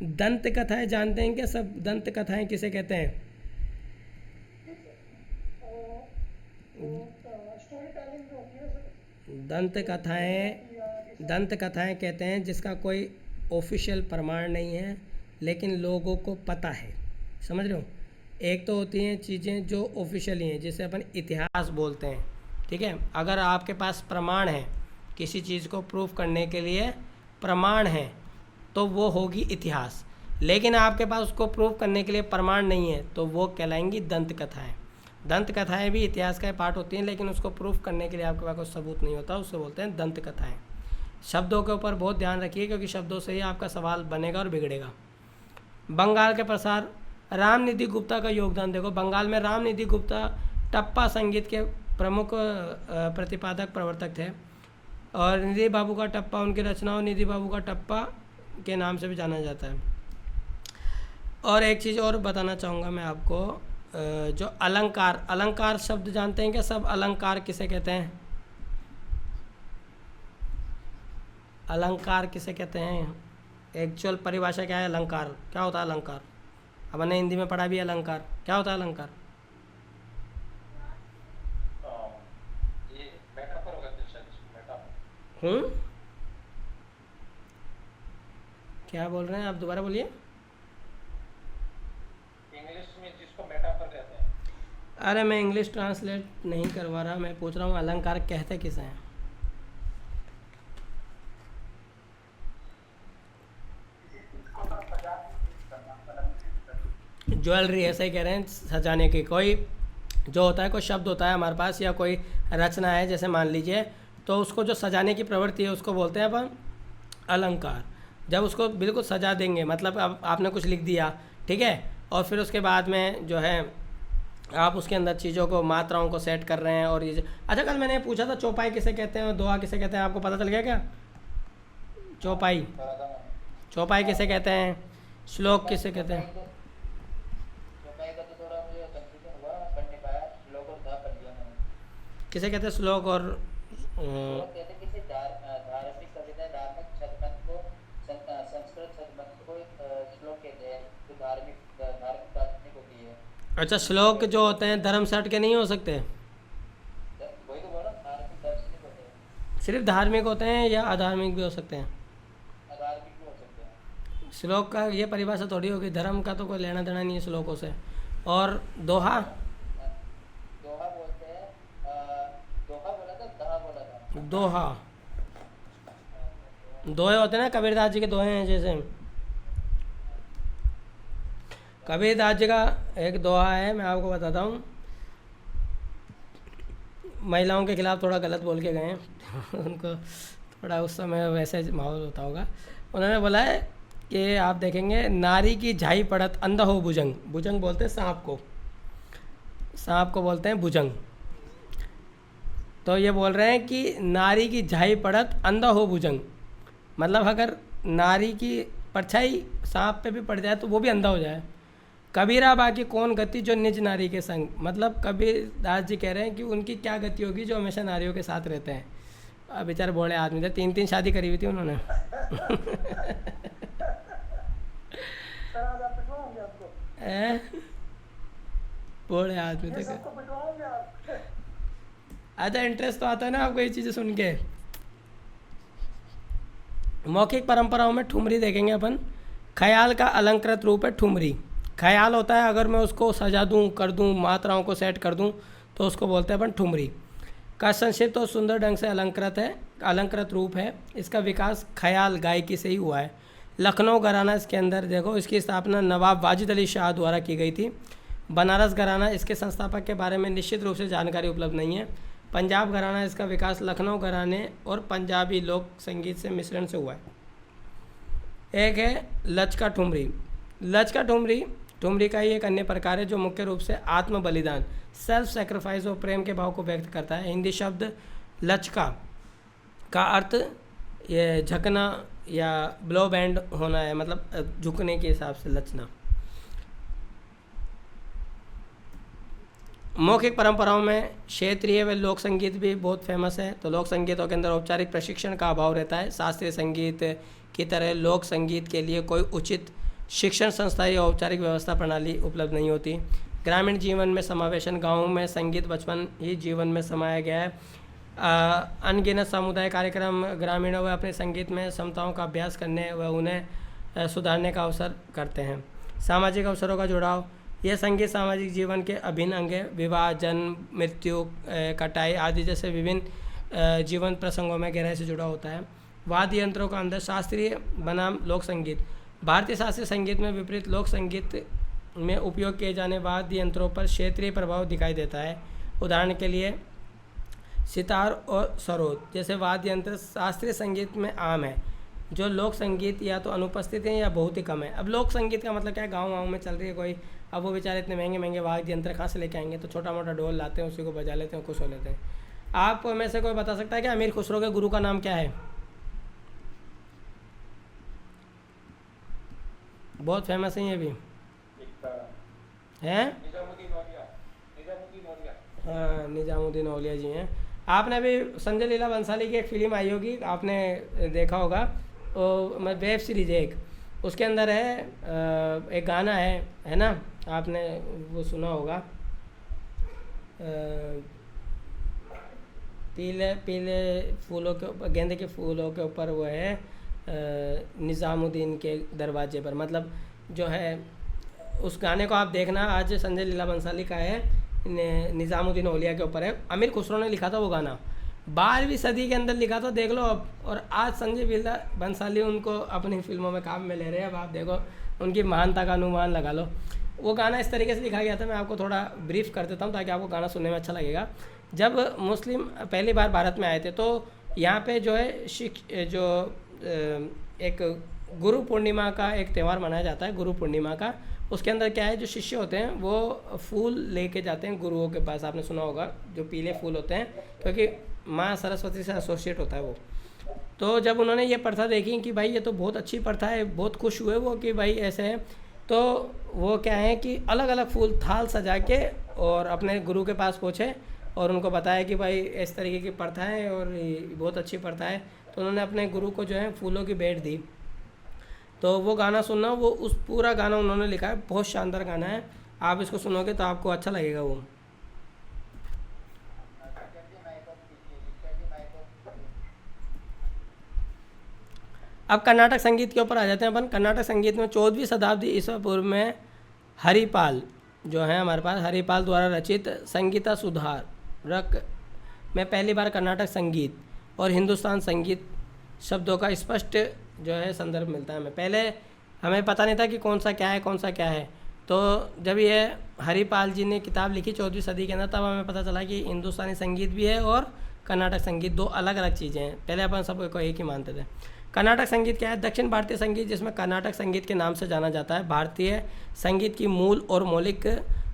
दंत कथाएँ जानते हैं क्या सब? दंत कथाएँ किसे कहते हैं? स्टोरी टेलिंग जो होती है सर, दंत कथाएँ कहते हैं जिसका कोई ऑफिशियल प्रमाण नहीं है लेकिन लोगों को पता है। समझ रहे हो? एक तो होती हैं चीज़ें जो ऑफिशियली हैं, जिसे अपन इतिहास बोलते हैं, ठीक है। अगर आपके पास प्रमाण है, किसी चीज़ को प्रूफ करने के लिए प्रमाण है, तो वो होगी इतिहास। लेकिन आपके पास उसको प्रूफ करने के लिए प्रमाण नहीं है तो वो कहलाएंगी दंत कथाएँ। दंत कथाएँ भी इतिहास का पार्ट होती हैं, लेकिन उसको प्रूफ करने के लिए आपके पास कोई सबूत नहीं होता, उससे बोलते हैं दंत कथाएँ। शब्दों के ऊपर बहुत ध्यान रखिए, क्योंकि शब्दों से ही आपका सवाल बनेगा और बिगड़ेगा। बंगाल के प्रसार। रामनिधि गुप्ता का योगदान देखो। बंगाल में रामनिधि गुप्ता टप्पा संगीत के प्रमुख प्रतिपादक प्रवर्तक थे। और निधि बाबू का टप्पा, उनकी रचनाओं निधि बाबू का टप्पा के नाम से भी जाना जाता है। और एक चीज़ और बताना चाहूँगा मैं आपको, जो अलंकार, अलंकार शब्द जानते हैं क्या सब? अलंकार किसे कहते हैं? अलंकार किसे कहते हैं? एक्चुअल परिभाषा क्या है अलंकार? क्या होता है अलंकार? अब हमने हिंदी में पढ़ा भी है अलंकार। क्या होता है अलंकार? ये मेटाफर होगा शायद, मेटाफर। क्या बोल रहे हैं आप? दोबारा बोलिए। इंग्लिश में जिसको मेटाफर कहते हैं। अरे मैं इंग्लिश ट्रांसलेट नहीं करवा रहा, मैं पूछ रहा हूँ अलंकार कहते किसे हैं? ज्वेलरी, ऐसा ही कह रहे हैं, सजाने की। कोई जो होता है, कोई शब्द होता है हमारे पास या कोई रचना है, जैसे मान लीजिए, तो उसको जो सजाने की प्रवृत्ति है उसको बोलते हैं अपन अलंकार। जब उसको बिल्कुल सजा देंगे, मतलब अब आपने कुछ लिख दिया, ठीक है, और फिर उसके बाद में जो है आप उसके अंदर चीज़ों को, मात्राओं को सेट कर रहे हैं। और ये अच्छा, कल मैंने पूछा था चौपाई किसे कहते हैं और दोहा किसे कहते हैं, आपको पता चल गया क्या? चौपाई, चौपाई किसे कहते हैं? श्लोक किसे कहते हैं? चौपाई का तो थोड़ा मुझे कंफ्यूजन हुआ, पढ़ नहीं पाया। श्लोक और धा पढ़ लिया मैंने। किसे कहते हैं श्लोक और श्लोक कहते हैं किसी धार्मिक कविता, धार्मिक छदमंत को, संस्कृत छदमंत को श्लोक कहते हैं, जो धार्मिक दार्शनिक होती है। अच्छा, श्लोक जो होते हैं धर्म से हट के नहीं हो सकते? वही तो बोला, धार्मिक दार्शनिक होते हैं। सिर्फ धार्मिक होते हैं या अधार्मिक भी हो सकते हैं? अधार्मिक भी हो सकते हैं। श्लोक का ये परिभाषा थोड़ी होगी, धर्म का तो कोई लेना देना नहीं है श्लोकों से। और दोहा? दोहा बोलते हैं, दोहा बोला था, दहा बोला था। दोहा, दोहे होते हैं ना, कबीरदास जी के दोहे हैं। जैसे कबीरदास जी का एक दोहा है, मैं आपको बताता हूँ। महिलाओं के खिलाफ थोड़ा गलत बोल के गए हैं उनको थोड़ा उस समय वैसे माहौल होता होगा। उन्होंने बोला है कि आप देखेंगे, नारी की झाई पड़त अंधा हो भुजंग। भुजंग बोलते हैं सांप को, सांप को बोलते हैं भुजंग। तो ये बोल रहे हैं कि नारी की झाई पड़त अंधा हो भुजंग, मतलब अगर नारी की परछाई सांप पे भी पड़ जाए तो वो भी अंधा हो जाए। कबीरा बाकी कौन गति जो निज नारी के संग, मतलब कबीरदास जी कह रहे हैं कि उनकी क्या गति होगी जो हमेशा नारियों के साथ रहते हैं। अब बेचारे बड़े आदमी थे, 3-3 शादी करी हुई थी उन्होंने सर आज आप पिटवाओगे आपको, बड़े आदमी ये थे। सबको पिटवाओगे आप। अच्छा, इंटरेस्ट तो आता है ना आपको ये चीज़ें सुन के। मौखिक परंपराओं में ठुमरी देखेंगे अपन। ख्याल का अलंकृत रूप है ठुमरी। ख्याल होता है, अगर मैं उसको सजा दूं, कर दूं, मात्राओं को सेट कर दूं, तो उसको बोलते हैं अपन ठुमरी। का संक्षिप्त और सुंदर ढंग से अलंकृत है, अलंकृत रूप है। इसका विकास ख्याल गायकी से ही हुआ है। लखनऊ घराना इसके अंदर देखो, इसकी स्थापना नवाब वाजिद अली शाह द्वारा की गई थी। बनारस घराना, इसके संस्थापक के बारे में निश्चित रूप से जानकारी उपलब्ध नहीं है। पंजाब घराना, इसका विकास लखनऊ घराने और पंजाबी लोक संगीत से मिश्रण से हुआ है। एक है लचका ठुमरी। लचका ठुमरी, ठुमरी का ही एक अन्य प्रकार है जो मुख्य रूप से आत्म बलिदान, सेल्फ सेक्रीफाइस और प्रेम के भाव को व्यक्त करता है। हिंदी शब्द लचका का अर्थ ये झकना या ब्लो बैंड होना है, मतलब झुकने के हिसाब से लचना। मौखिक परंपराओं में क्षेत्रीय व लोक संगीत भी बहुत फेमस है। तो लोक संगीतों के अंदर औपचारिक प्रशिक्षण का अभाव रहता है। शास्त्रीय संगीत की तरह लोक संगीत के लिए कोई उचित शिक्षण संस्था या औपचारिक व्यवस्था प्रणाली उपलब्ध नहीं होती। ग्रामीण जीवन में समावेशन, गाँवों में संगीत बचपन ही जीवन में समाया गया है। अनगिनत सामुदायिक कार्यक्रम ग्रामीणों व अपने संगीत में समताओं का अभ्यास करने व उन्हें सुधारने का अवसर करते हैं। सामाजिक अवसरों का जुड़ाव, यह संगीत सामाजिक जीवन के अभिन्न अंग है। विवाह, जन्म, मृत्यु, कटाई आदि जैसे विभिन्न जीवन प्रसंगों में गहराई से जुड़ा होता है। वाद्य यंत्रों का अंदर शास्त्रीय बनाम लोक संगीत। भारतीय शास्त्रीय संगीत में विपरीत लोक संगीत में उपयोग किए जाने वाद्य यंत्रों पर क्षेत्रीय प्रभाव दिखाई देता है। उदाहरण के लिए सितार और सरोद जैसे वाद्य यंत्र शास्त्रीय संगीत में आम है, जो लोक संगीत या तो अनुपस्थित हैं या बहुत ही कम है। अब लोक संगीत का मतलब क्या है, गाँव में चल रही है कोई, अब वो बेचारे इतने महंगे महंगे वाद्य यंत्र कहाँ से लेके आएंगे, तो छोटा मोटा ढोल लाते हैं, उसी को बजा लेते हैं, खुश हो लेते हैं। आप में से कोई बता सकता है कि अमीर खुसरो के गुरु का नाम क्या है? बहुत फेमस है ये भी, है निजामुद्दीन औलिया। हाँ, निजामुद्दीन औलिया जी हैं। आपने अभी संजय लीला बंसाली की एक फ़िल्म आई होगी, आपने देखा होगा, वो वेब सीरीज है एक, उसके अंदर है एक गाना है ना, आपने वो सुना होगा, पीले पीले फूलों के ऊपर, गेंदे के फूलों के ऊपर वो है निज़ामुद्दीन के दरवाजे पर, मतलब जो है उस गाने को आप देखना, आज संजय लीला बंसाली का है, निज़ामुद्दीन औलिया के ऊपर है, अमीर खुसरो ने लिखा था वो गाना, 12वीं सदी के अंदर लिखा था, देख लो अब। और आज संजय लीला बंसाली उनको अपनी फिल्मों में काम में ले रहे हैं। अब आप देखो उनकी महानता का अनुमान लगा लो। वो गाना इस तरीके से लिखा गया था, मैं आपको थोड़ा ब्रीफ कर देता हूँ ताकि आपको गाना सुनने में अच्छा लगेगा। जब मुस्लिम पहली बार भारत में आए थे तो यहाँ पे जो है एक गुरु पूर्णिमा का एक त्यौहार मनाया जाता है, गुरु पूर्णिमा का। उसके अंदर क्या है, जो शिष्य होते हैं वो फूल लेके जाते हैं गुरुओं के पास, आपने सुना होगा जो पीले फूल होते हैं, क्योंकि माँ सरस्वती से एसोसिएट होता है वो। तो जब उन्होंने ये प्रथा देखी कि भाई ये तो बहुत अच्छी प्रथा है, बहुत खुश हुए वो कि भाई ऐसे है, तो वो क्या है कि अलग अलग फूल थाल सजा के और अपने गुरु के पास पहुँचे और उनको बताया कि भाई इस तरीके की प्रथा है और ये बहुत अच्छी प्रथा है। तो उन्होंने अपने गुरु को जो है फूलों की भेंट दी। तो वो गाना सुनना, वो उस पूरा गाना उन्होंने लिखा है, बहुत शानदार गाना है, आप इसको सुनोगे तो आपको अच्छा लगेगा वो। अब कर्नाटक संगीत के ऊपर आ जाते हैं अपन। कर्नाटक संगीत में 14वीं शताब्दी ईसा पूर्व में हरिपाल जो है हमारे पास, हरिपाल द्वारा रचित संगीता सुधारक में पहली बार कर्नाटक संगीत और हिंदुस्तान संगीत शब्दों का स्पष्ट जो है संदर्भ मिलता है हमें। पहले हमें पता नहीं था कि कौन सा क्या है, कौन सा क्या है। तो जब ये हरिपाल जी ने किताब लिखी 14वीं सदी के अंदर, तब हमें पता चला कि हिंदुस्तानी संगीत भी है और कर्नाटक संगीत, दो अलग अलग चीज़ें हैं। पहले अपन सबको एक ही मानते थे। कर्नाटक संगीत क्या है? दक्षिण भारतीय संगीत, जिसमें कर्नाटक संगीत के नाम से जाना जाता है, भारतीय संगीत की मूल और मौलिक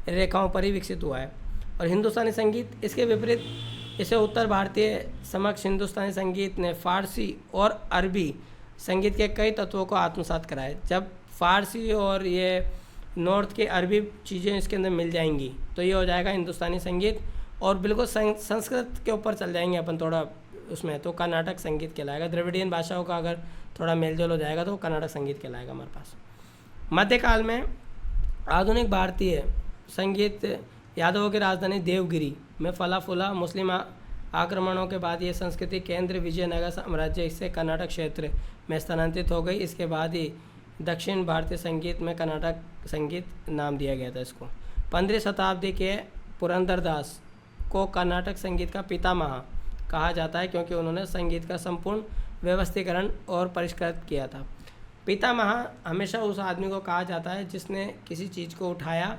रेखाओं पर ही विकसित हुआ है। और हिंदुस्तानी संगीत इसके विपरीत, इसे उत्तर भारतीय समक्ष हिंदुस्तानी संगीत ने फारसी और अरबी संगीत के कई तत्वों को आत्मसात करा है। जब फारसी और ये नॉर्थ के अरबी चीज़ें इसके अंदर मिल जाएंगी तो ये हो जाएगा हिंदुस्तानी संगीत। और बिल्कुल संस्कृत के ऊपर चल जाएंगे अपन थोड़ा उसमें, तो कर्नाटक संगीत कहलाएगा। द्रविडियन भाषाओं का अगर थोड़ा मेलजोल हो जाएगा तो कर्नाटक संगीत कहलाएगा हमारे पास। मध्यकाल में आधुनिक भारतीय संगीत, यादवों की राजधानी देवगिरी में फला फूला। मुस्लिम आक्रमणों के बाद ये संस्कृति केंद्र विजयनगर साम्राज्य से कर्नाटक क्षेत्र में स्थानांतरित हो गई। इसके बाद ही दक्षिण भारतीय संगीत में कर्नाटक संगीत नाम दिया गया था इसको। 15वीं शताब्दी के पुरंदरदास को कर्नाटक संगीत का पितामह कहा जाता है, क्योंकि उन्होंने संगीत का संपूर्ण व्यवस्थीकरण और परिष्कृत किया था। पितामह हमेशा उस आदमी को कहा जाता है जिसने किसी चीज़ को उठाया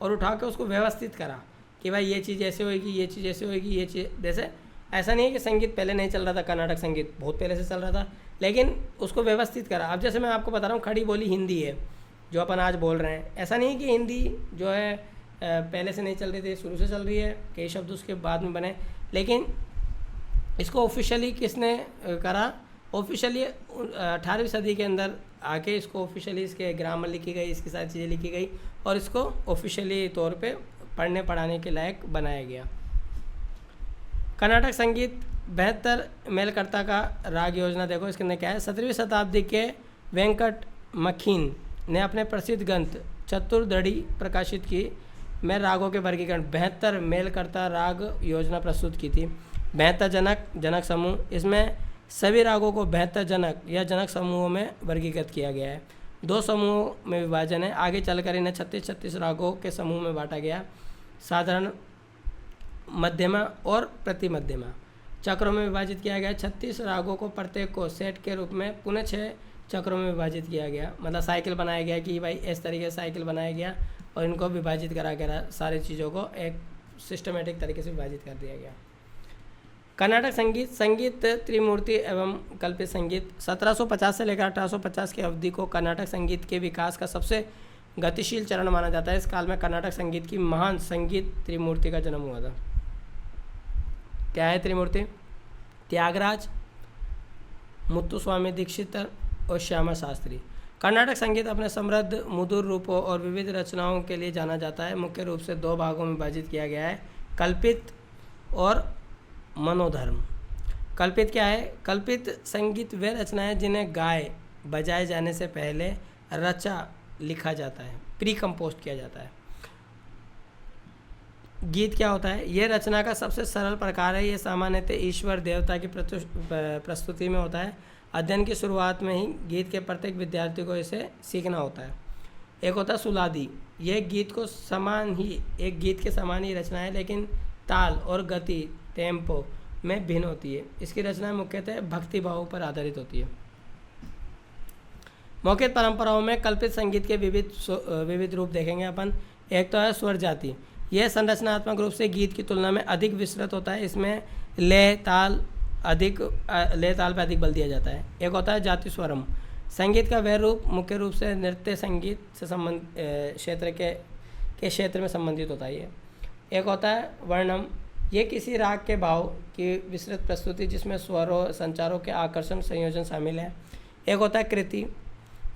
और उठा के उसको व्यवस्थित करा कि भाई ये चीज़ ऐसे होएगी, ये चीज़ ऐसे होएगी, ये चीज़ जैसे। ऐसा नहीं है कि संगीत पहले नहीं चल रहा था, कर्नाटक संगीत बहुत पहले से चल रहा था, लेकिन उसको व्यवस्थित करा। अब जैसे मैं आपको बता रहा हूँ, खड़ी बोली हिंदी है जो अपन आज बोल रहे हैं। ऐसा नहीं है कि हिंदी जो है पहले से नहीं चल रही थी, शुरू से चल रही है, कई शब्द उसके बाद में बने। लेकिन इसको ऑफिशियली किसने करा? ऑफिशियली 18वीं सदी के अंदर आके इसको ऑफिशियली इसके ग्रामर लिखी गई, इसकी सारी चीज़ें लिखी गई और इसको ऑफिशियली तौर पे पढ़ने पढ़ाने के लायक बनाया गया। कर्नाटक संगीत 72 मेलकर्ता का राग योजना देखो, इसके अंदर क्या है। 17वीं शताब्दी के वेंकट मखीन ने अपने प्रसिद्ध ग्रंथ चतुर्दड़ी प्रकाशित की में रागों के वर्गीकरण 72 मेलकर्ता राग योजना प्रस्तुत की थी। 72 जनक समूह, इसमें सभी रागों को 72 जनक या जनक समूहों में वर्गीकृत किया गया है। 2 समूहों में विभाजन है। आगे चलकर इन्हें 36 रागों के समूह में बांटा गया, साधारण, मध्यमा और प्रतिमध्यमा। चक्रों में विभाजित किया गया। 36 रागों को प्रत्येक को सेट के रूप में पुनः 6 चक्रों में विभाजित किया गया। मतलब साइकिल बनाया गया कि भाई इस तरीके से साइकिल बनाया गया और इनको विभाजित करा गया, सारी चीज़ों को एक सिस्टमेटिक तरीके से विभाजित कर दिया गया। कर्नाटक संगीत त्रिमूर्ति एवं कल्पित संगीत 1750 से लेकर 1850 की अवधि को कर्नाटक संगीत के विकास का सबसे गतिशील चरण माना जाता है। इस काल में कर्नाटक संगीत की महान संगीत त्रिमूर्ति का जन्म हुआ था। क्या है त्रिमूर्ति? त्यागराज, मुत्तुस्वामी दीक्षित और श्यामा शास्त्री। कर्नाटक संगीत अपने समृद्ध मधुर रूपों और विविध रचनाओं के लिए जाना जाता है। मुख्य रूप से 2 भागों में विभाजित किया गया है, कल्पित और मनोधर्म। कल्पित क्या है? कल्पित संगीत वे रचनाएं जिन्हें गाए बजाए जाने से पहले रचा लिखा जाता है, प्री कंपोस्ट किया जाता है। गीत क्या होता है? ये रचना का सबसे सरल प्रकार है। ये सामान्यतः ईश्वर देवता की प्रस्तुति में होता है। अध्ययन की शुरुआत में ही गीत के प्रत्येक विद्यार्थी को इसे सीखना होता है। एक होता है सुलादी। यह गीत के समान ही रचना है, लेकिन ताल और गति टेम्पो में भिन्न होती है। इसकी रचना मुख्यतः भक्ति भाव पर आधारित होती है। मौखिक परंपराओं में कल्पित संगीत के विविध रूप देखेंगे अपन। एक तो है स्वर जाति। यह संरचनात्मक रूप से गीत की तुलना में अधिक विस्तृत होता है। इसमें लय ताल पे अधिक बल दिया जाता है। एक होता है जाति स्वरम। संगीत का वह रूप मुख्य रूप से नृत्य संगीत से क्षेत्र में संबंधित होता है। एक होता है वर्णम। ये किसी राग के भाव की विस्तृत प्रस्तुति जिसमें स्वरों संचारों के आकर्षण संयोजन शामिल है। एक होता है कृति।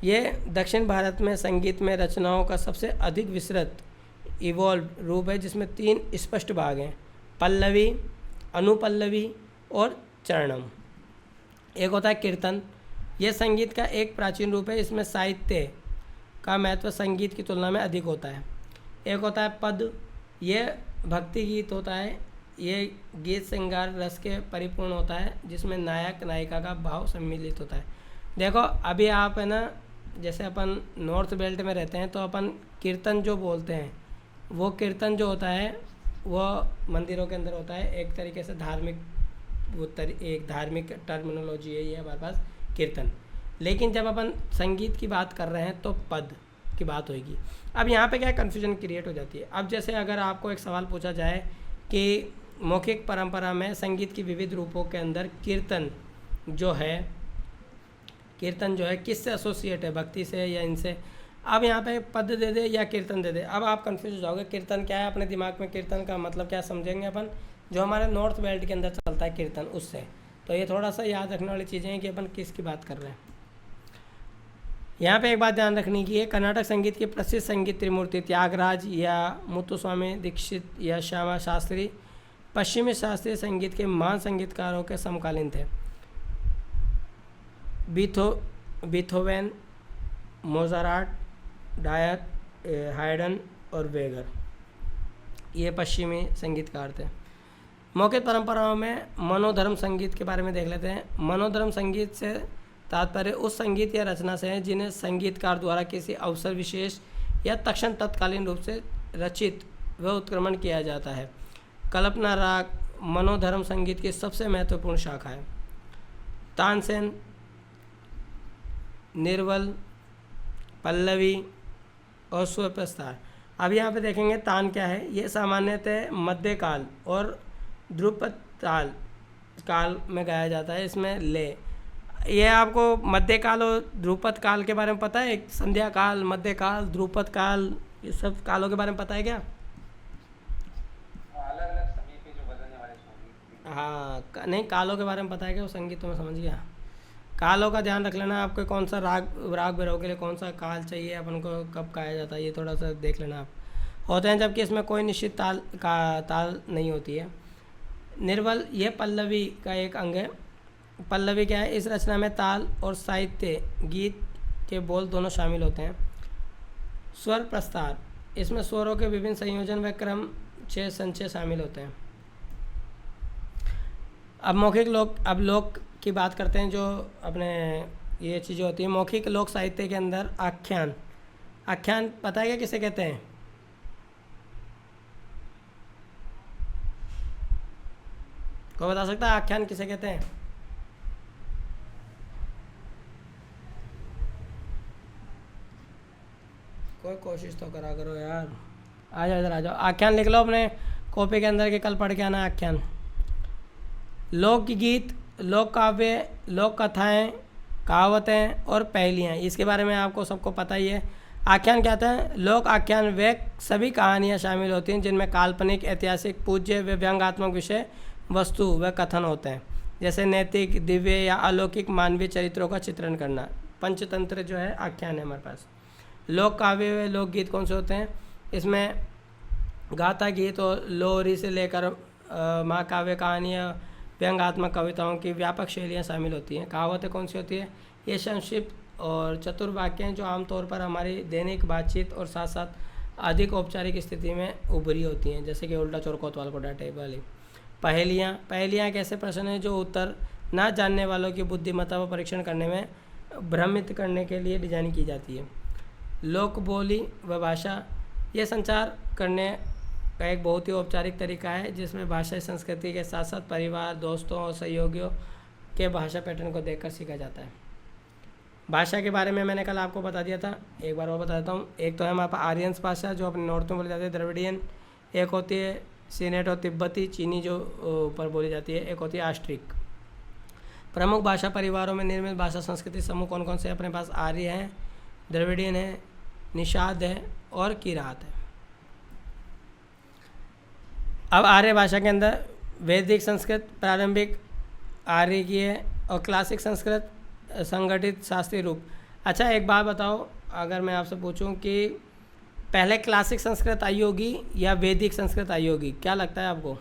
ये दक्षिण भारत में संगीत में रचनाओं का सबसे अधिक विस्तृत इवॉल्व रूप है, जिसमें 3 स्पष्ट भाग हैं: पल्लवी, अनुपल्लवी और चरणम। एक होता है कीर्तन। यह संगीत का एक प्राचीन रूप है। इसमें साहित्य का महत्व संगीत की तुलना में अधिक होता है। एक होता है पद। यह भक्ति गीत होता है। ये गीत श्रृंगार रस के परिपूर्ण होता है, जिसमें नायक नायिका का भाव सम्मिलित होता है। देखो अभी आप है ना, जैसे अपन नॉर्थ बेल्ट में रहते हैं तो अपन कीर्तन जो बोलते हैं, वो कीर्तन जो होता है वो मंदिरों के अंदर होता है। एक तरीके से एक धार्मिक टर्मिनोलॉजी है ये हमारे पास, कीर्तन। लेकिन जब अपन संगीत की बात कर रहे हैं तो पद की बात होगी। अब यहाँ पे क्या कन्फ्यूजन क्रिएट हो जाती है। अब जैसे अगर आपको एक सवाल पूछा जाए कि मौखिक परंपरा में संगीत की विविध रूपों के अंदर कीर्तन जो है किससे एसोसिएट है, भक्ति से या इनसे? अब यहाँ पे पद दे दे या कीर्तन दे दे, अब आप कंफ्यूज हो जाओगे। कीर्तन क्या है? अपने दिमाग में कीर्तन का मतलब क्या समझेंगे अपन? जो हमारे नॉर्थ बेल्ट के अंदर चलता है कीर्तन, उससे। तो ये थोड़ा सा याद रखने वाली चीज़ें हैं कि अपन किसकी बात कर रहे हैं। यहाँ पे एक बात ध्यान रखने की है, कर्नाटक संगीत के प्रसिद्ध संगीत त्रिमूर्ति त्यागराज या मुत्तुस्वामी दीक्षित या श्यामा शास्त्री पश्चिमी शास्त्रीय संगीत के महान संगीतकारों के समकालीन थे। बीथोवेन, मोजाराट, डायट, हाइडन और वेगर, ये पश्चिमी संगीतकार थे। मौखिक परंपराओं में मनोधर्म संगीत के बारे में देख लेते हैं। मनोधर्म संगीत से तात्पर्य उस संगीत या रचना से है जिन्हें संगीतकार द्वारा किसी अवसर विशेष या तत्क्षण तत्कालीन रूप से रचित व उत्क्रमण किया जाता है। कल्पना राग मनोधर्म संगीत की सबसे महत्वपूर्ण शाखा है। तानसेन, निर्वल, पल्लवी और स्वप्रस्तार। अब यहाँ पे देखेंगे तान क्या है। ये सामान्यतः मध्यकाल और ध्रुपद काल में गाया जाता है। इसमें ले, ये आपको मध्यकाल और ध्रुपद काल के बारे में पता है? संध्या काल, मध्यकाल, ध्रुपद काल, ये सब कालों के बारे में पता है क्या? अलग अलग समय पे जो बदलने वाले संगीत। हाँ, नहीं, कालों के बारे में पता है क्या? वो संगीत तो मैं समझ गया। कालों का ध्यान रख लेना, आपको कौन सा राग बिरह के लिए कौन सा काल चाहिए, अपन को कब गाया जाता है, ये थोड़ा सा देख लेना आप। होते हैं जबकि इसमें कोई निश्चित ताल नहीं होती है। निर्वल, ये पल्लवी का एक अंग है। पल्लवी क्या है? इस रचना में ताल और साहित्य गीत के बोल दोनों शामिल होते हैं। स्वर प्रस्तार, इसमें स्वरों के विभिन्न संयोजन व क्रम 6 संचय शामिल होते हैं। अब लोक की बात करते हैं, जो अपने ये चीज़ें होती है। मौखिक लोक साहित्य के अंदर आख्यान पता है क्या किसे कहते हैं? कोई बता सकता है आख्यान किसे कहते हैं? कोई कोशिश तो करा करो यार, आ जाओ इधर आ जाओ। आख्यान लिख लो अपने कॉपी के अंदर के, कल पढ़ के आना आख्यान। लोकगीत, लोक काव्य, लोक कथाएँ, कहावतें और पहेलियाँ, इसके बारे में आपको सबको पता ही है। आख्यान क्या होता है? लोक आख्यान वे सभी कहानियाँ शामिल होती हैं जिनमें काल्पनिक, ऐतिहासिक, पूज्य व व्यंग्यात्मक विषय वस्तु व कथन होते हैं, जैसे नैतिक, दिव्य या अलौकिक मानवीय चरित्रों का चित्रण करना। पंचतंत्र जो है आख्यान है हमारे पास। लोक काव्य व लोकगीत कौन से होते हैं? इसमें गाथा गीत और लोरी से लेकर महाकाव्य कहानियाँ व्यंग्यात्मक कविताओं की व्यापक शैलियाँ शामिल होती हैं। कहावतें कौन सी होती है? ये संक्षिप्त और चतुर वाक्य हैं जो आमतौर पर हमारी दैनिक बातचीत और साथ साथ अधिक औपचारिक स्थिति में उभरी होती हैं, जैसे कि उल्टा चोर कोतवाल को डांटे वाली। पहेलियाँ एक ऐसे प्रश्न हैं जो उत्तर ना जानने वालों की बुद्धिमत्ता पर परीक्षण करने में भ्रमित करने के लिए डिजाइन की जाती है। लोक बोली व भाषा, ये संचार करने का एक बहुत ही औपचारिक तरीका है जिसमें भाषा संस्कृति के साथ साथ परिवार, दोस्तों और सहयोगियों के भाषा पैटर्न को देखकर सीखा जाता है। भाषा के बारे में मैंने कल आपको बता दिया था, एक बार और बता देता हूँ। एक तो है हमारे पास आर्यंस भाषा जो अपने नॉर्थ में बोली जाती है, द्रविडियन। एक होती है सीनेट और तिब्बती चीनी जो ऊपर बोली जाती है। एक होती है ऑस्ट्रिक। प्रमुख भाषा परिवारों में निर्मित भाषा संस्कृति समूह कौन कौन से अपने पास? आर्य हैं, द्रविडियन है, निषाद है और किरात है। अब आर्य भाषा के अंदर वैदिक संस्कृत, प्रारंभिक आर्य की है और क्लासिक संस्कृत, संगठित शास्त्रीय रूप। अच्छा एक बात बताओ, अगर मैं आपसे पूछूं कि पहले क्लासिक संस्कृत आई होगी या वैदिक संस्कृत आई होगी, क्या लगता है आपको?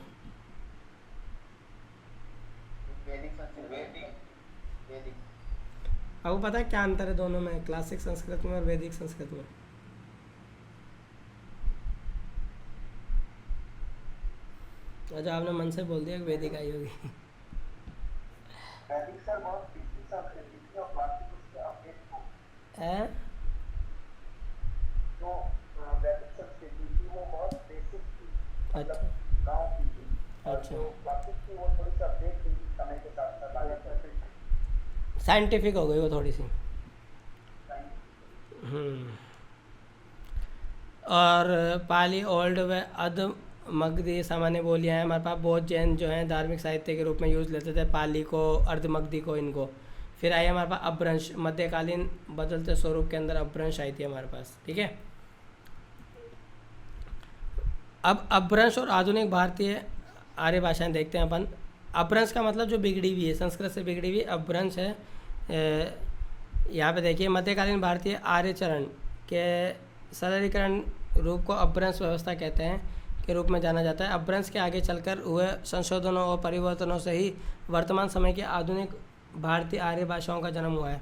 आपको पता है क्या अंतर है दोनों में, क्लासिक संस्कृत में और वैदिक संस्कृत में? अच्छा आपने मन से बोल दिया कि वैदिक आई होगी। है? अच्छा साइंटिफिक हो गई वो थोड़ी सी। और पाली, ओल्ड व अध मगधी सामान्य बोलियाँ हैं हमारे पास। बौद्ध जैन जो हैं धार्मिक साहित्य के रूप में यूज़ लेते थे पाली को, अर्धमगधी को, इनको। फिर आई हमारे पास अपभ्रंश, मध्यकालीन बदलते स्वरूप के अंदर अपभ्रंश आई थी हमारे पास, ठीक है। अब अपभ्रंश और आधुनिक भारतीय आर्य भाषाएं देखते हैं अपन। अपभ्रंश का मतलब जो बिगड़ी हुई है, संस्कृत से बिगड़ी हुई अपभ्रंश है। यहाँ पे देखिए मध्यकालीन भारतीय आर्य चरण के सरलीकरण रूप को अपभ्रंश व्यवस्था कहते हैं के रूप में जाना जाता है। अपभ्रंश के आगे चलकर हुए संशोधनों और परिवर्तनों से ही वर्तमान समय की आधुनिक भारतीय आर्य भाषाओं का जन्म हुआ है।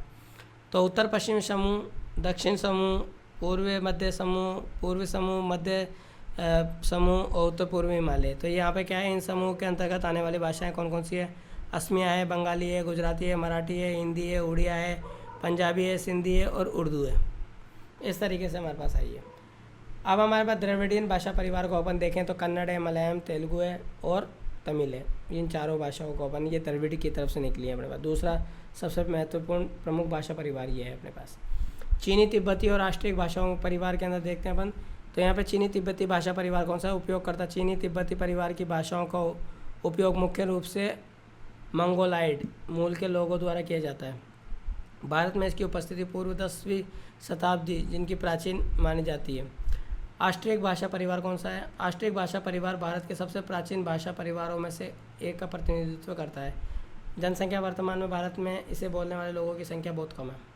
तो उत्तर पश्चिम समूह, दक्षिण समूह, पूर्व मध्य समूह, पूर्वी समूह, मध्य समूह और उत्तर पूर्वी हिमालय। तो यहाँ पे क्या है, इन समूह के अंतर्गत आने वाली भाषाएं कौन कौन सी है? असमिया है, बंगाली है, गुजराती है, मराठी है, हिंदी है, उड़िया है, पंजाबी है, सिंधी है और उर्दू है। इस तरीके से हमारे पास आई है। अब हमारे पास द्रविडियन भाषा परिवार को अपन देखें तो कन्नड़ है, मलयालम, तेलुगु है और तमिल है। इन चारों भाषाओं को अपन, ये द्रविड़ की तरफ से निकली है अपने पास। दूसरा सबसे महत्वपूर्ण प्रमुख भाषा परिवार ये है अपने पास। चीनी, तिब्बती और राष्ट्रीय भाषाओं परिवार के अंदर देखते हैं अपन, तो यहाँ पे चीनी तिब्बती भाषा परिवार कौन सा उपयोग करता है? चीनी तिब्बती परिवार की भाषाओं का उपयोग मुख्य रूप से मंगोलाइड मूल के लोगों द्वारा किया जाता है। भारत में इसकी उपस्थिति पूर्व 10वीं शताब्दी जिनकी प्राचीन मानी जाती है। ऑस्ट्रिक भाषा परिवार कौन सा है? ऑस्ट्रिक भाषा परिवार भारत के सबसे प्राचीन भाषा परिवारों में से एक का प्रतिनिधित्व करता है। जनसंख्या वर्तमान में भारत में इसे बोलने वाले लोगों की संख्या बहुत कम है।